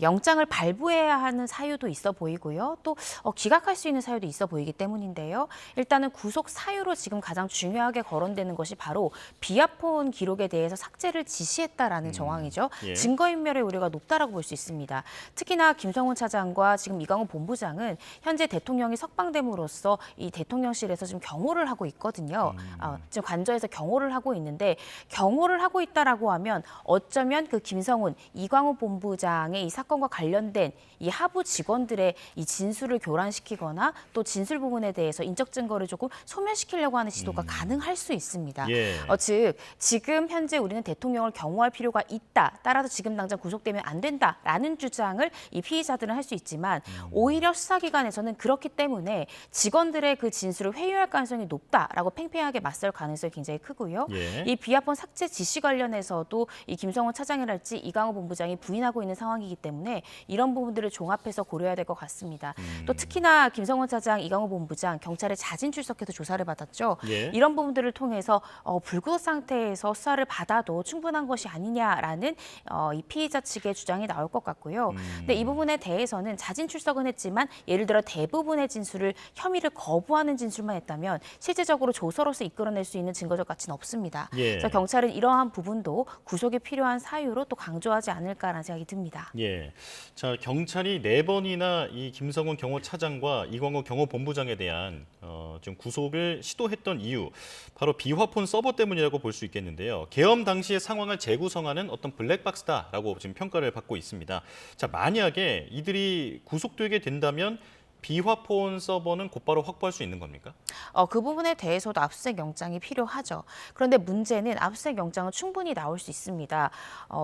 영장을 발부해야 하는 사유도 있어 보이고요. 또 기각할 수 있는 사유도 있어 보이기 때문인데요. 일단은 구속 사유로 지금 가장 중요하게 거론되는 것이 바로 비아폰 기록에 대해서 삭제를 지시했다라는 정황이죠. 예. 증거인멸의 우려가 높다라고 볼 수 있습니다. 특히나 김성훈 차장과 지금 이광호 본부장은 현재 대통령이 석방됨으로써 이 대통령실에서 지금 경호를 하고 있거든요. 지금 관저에서 경호를 하고 있는데 경호를 하고 있다라고 하면 어쩌면 그 김성훈, 이광호 본부장의 이 사건과 관련된 이 하부 직원들의 이 진술을 교란시키거나 또 진술 부분에 대해서 인적 증거를 조금 소멸시키려고 하는 시도가 가능할 수 있습니다. 예. 즉 지금 현재 우리는 대통령을 경호할 필요가 있다. 따라서 지금 당장 구속되면 안 된다라는 주장을 이 피의자들은 할 수 있지만 오히려 수사기관에서는 그렇기 때문에 직원들의 그 진술을 회유할 가능성이 높다라고 팽팽하게 맞설 가능성이 굉장히 크고요. 예. 이 비아폰 삭제 지시 관련해서도 이 김성훈 차장이랄지 이광호 본부장이 부인하고 있는 상황이기 때문에 이런 부분들을 종합해서 고려해야 될 것 같습니다. 또 특히나 김성훈 차장, 이광호 본부장 경찰에 자진 출석해서 조사를 받았죠. 예. 이런 부분들을 통해서 불구속 상태에서 수사를 받아도 충분한 것이 아니냐라는 이 피의자 측의 주장이 나올 것 같고요. 근데 이 부분에 대해서는 자진 출석은 했지만 예를 들어 대부분의 진술을 혐의를 거부하는 진술만 했다면 실질적으로 조서로서 이끌어낼 수 있는 증거적 가치는 없습니다. 예. 그래서 경찰은 이러한 부분도 구속이 필요한 사유로 또 강조하지 않을까라는 생각이 듭니다. 예. 자, 경찰이 4번이나 이 김성훈 경호차장과 이광호 경호본부장에 대한 지금 구속을 시도했던 이유, 바로 비화폰 서버 때문이라고 볼 수 있겠는데요. 계엄 당시의 상황을 재구성하는 어떤 블랙박스다라고 지금 평가를 받고 있습니다. 자, 만약에 이들이 구속되게 된다면 비화폰 서버는 곧바로 확보할 수 있는 겁니까? 그 부분에 대해서도 압수수색 영장이 필요하죠. 그런데 문제는 압수수색 영장은 충분히 나올 수 있습니다.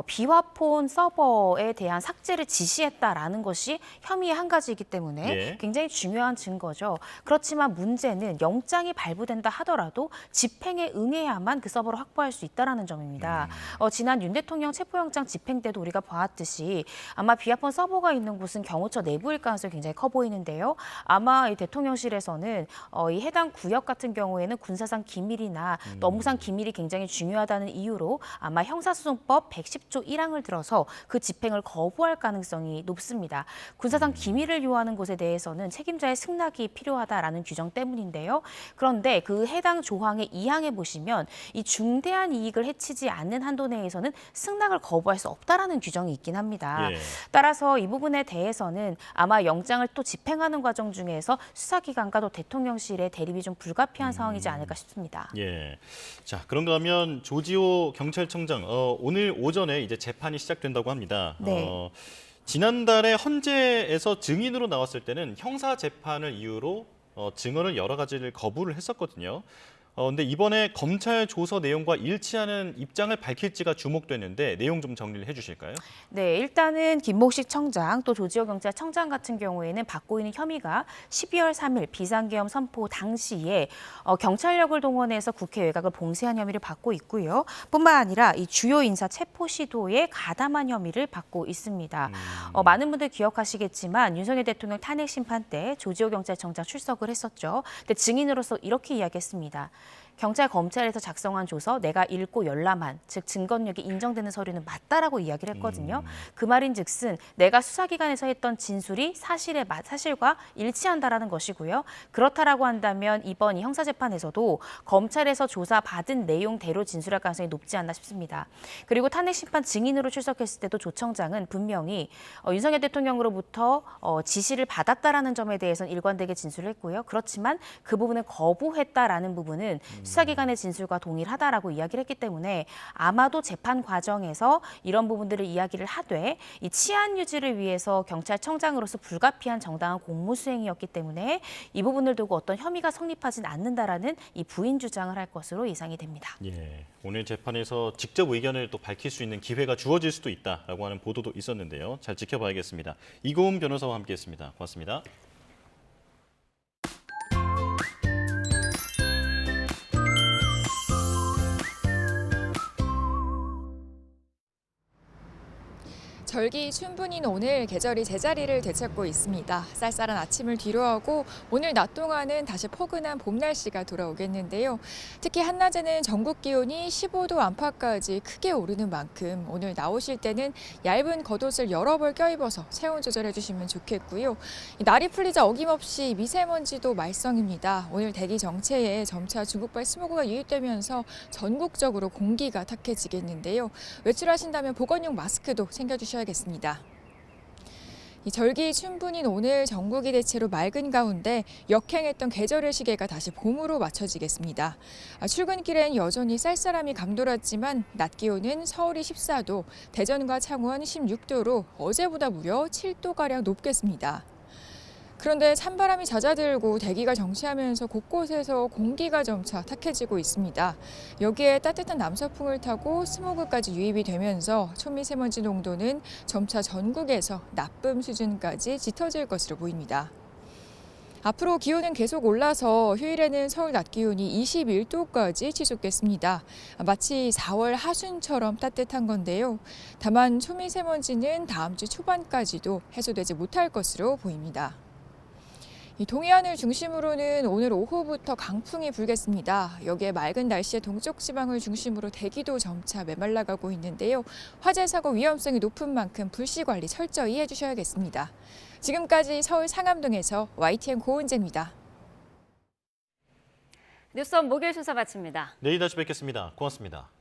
비화폰 서버에 대한 삭제를 지시했다라는 것이 혐의의 한 가지이기 때문에 예. 굉장히 중요한 증거죠. 그렇지만 문제는 영장이 발부된다 하더라도 집행에 응해야만 그 서버를 확보할 수 있다는 점입니다. 지난 윤 대통령 체포영장 집행 때도 우리가 보았듯이 아마 비화폰 서버가 있는 곳은 경호처 내부일 가능성이 굉장히 커 보이는데요. 아마 이 대통령실에서는 이 해당 구역 같은 경우에는 군사상 기밀이나 업무상 기밀이 굉장히 중요하다는 이유로 아마 형사소송법 110조 1항을 들어서 그 집행을 거부할 가능성이 높습니다. 군사상 기밀을 요하는 곳에 대해서는 책임자의 승낙이 필요하다라는 규정 때문인데요. 그런데 그 해당 조항의 2항에 보시면 이 중대한 이익을 해치지 않는 한도 내에서는 승낙을 거부할 수 없다라는 규정이 있긴 합니다. 예. 따라서 이 부분에 대해서는 아마 영장을 또 집행하는 과정 중에서 수사기관과 또 대통령실의 대립이 좀 불가피한 상황이지 않을까 싶습니다. 예. 자, 그런가 하면 조지호 경찰청장 오늘 오전에 이제 재판이 시작된다고 합니다. 네. 지난달에 헌재에서 증인으로 나왔을 때는 형사 재판을 이유로 증언을 여러 가지를 거부를 했었거든요. 근데 이번에 검찰 조서 내용과 일치하는 입장을 밝힐지가 주목되는데 내용 좀 정리를 해주실까요? 네, 일단은 김목식 청장 또 조지호 경찰청장 같은 경우에는 받고 있는 혐의가 12월 3일 비상계엄 선포 당시에 경찰력을 동원해서 국회 외곽을 봉쇄한 혐의를 받고 있고요. 뿐만 아니라 이 주요 인사 체포 시도에 가담한 혐의를 받고 있습니다. 많은 분들 기억하시겠지만 윤석열 대통령 탄핵 심판 때 조지호 경찰청장 출석을 했었죠. 근데 증인으로서 이렇게 이야기했습니다. 경찰 검찰에서 작성한 조서 내가 읽고 열람한, 즉 증거력이 인정되는 서류는 맞다라고 이야기를 했거든요. 그 말인즉슨 내가 수사기관에서 했던 진술이 사실과 일치한다라는 것이고요. 그렇다라고 한다면 이번 이 형사재판에서도 검찰에서 조사받은 내용대로 진술할 가능성이 높지 않나 싶습니다. 그리고 탄핵심판 증인으로 출석했을 때도 조 청장은 분명히 윤석열 대통령으로부터 지시를 받았다라는 점에 대해서는 일관되게 진술을 했고요. 그렇지만 그 부분을 거부했다라는 부분은 수사기관의 진술과 동일하다라고 이야기를 했기 때문에 아마도 재판 과정에서 이런 부분들을 이야기를 하되 이 치안 유지를 위해서 경찰청장으로서 불가피한 정당한 공무 수행이었기 때문에 이 부분을 두고 어떤 혐의가 성립하진 않는다라는 이 부인 주장을 할 것으로 예상이 됩니다. 예, 오늘 재판에서 직접 의견을 또 밝힐 수 있는 기회가 주어질 수도 있다라고 하는 보도도 있었는데요. 잘 지켜봐야겠습니다. 이고은 변호사와 함께했습니다. 고맙습니다. 절기 춘분인 오늘 계절이 제자리를 되찾고 있습니다. 쌀쌀한 아침을 뒤로하고 오늘 낮 동안은 다시 포근한 봄 날씨가 돌아오겠는데요. 특히 한낮에는 전국 기온이 15도 안팎까지 크게 오르는 만큼 오늘 나오실 때는 얇은 겉옷을 여러 벌 껴입어서 체온 조절해 주시면 좋겠고요. 날이 풀리자 어김없이 미세먼지도 말썽입니다. 오늘 대기 정체에 점차 중국발 스모그가 유입되면서 전국적으로 공기가 탁해지겠는데요. 외출하신다면 보건용 마스크도 챙겨주셔야겠습니다. 이 절기 춘분인 오늘 전국이 대체로 맑은 가운데 역행했던 계절의 시계가 다시 봄으로 맞춰지겠습니다. 출근길엔 여전히 쌀쌀함이 감돌았지만 낮 기온은 서울이 14도, 대전과 창원 16도로 어제보다 무려 7도가량 높겠습니다. 그런데 찬바람이 잦아들고 대기가 정체하면서 곳곳에서 공기가 점차 탁해지고 있습니다. 여기에 따뜻한 남서풍을 타고 스모그까지 유입이 되면서 초미세먼지 농도는 점차 전국에서 나쁨 수준까지 짙어질 것으로 보입니다. 앞으로 기온은 계속 올라서 휴일에는 서울 낮 기온이 21도까지 치솟겠습니다. 마치 4월 하순처럼 따뜻한 건데요. 다만 초미세먼지는 다음 주 초반까지도 해소되지 못할 것으로 보입니다. 이 동해안을 중심으로는 오늘 오후부터 강풍이 불겠습니다. 여기에 맑은 날씨에 동쪽 지방을 중심으로 대기도 점차 메말라가고 있는데요. 화재 사고 위험성이 높은 만큼 불씨 관리 철저히 해주셔야겠습니다. 지금까지 서울 상암동에서 YTN 고은재입니다. 뉴스원 목요일 순서 마칩니다. 내일 다시 뵙겠습니다. 고맙습니다.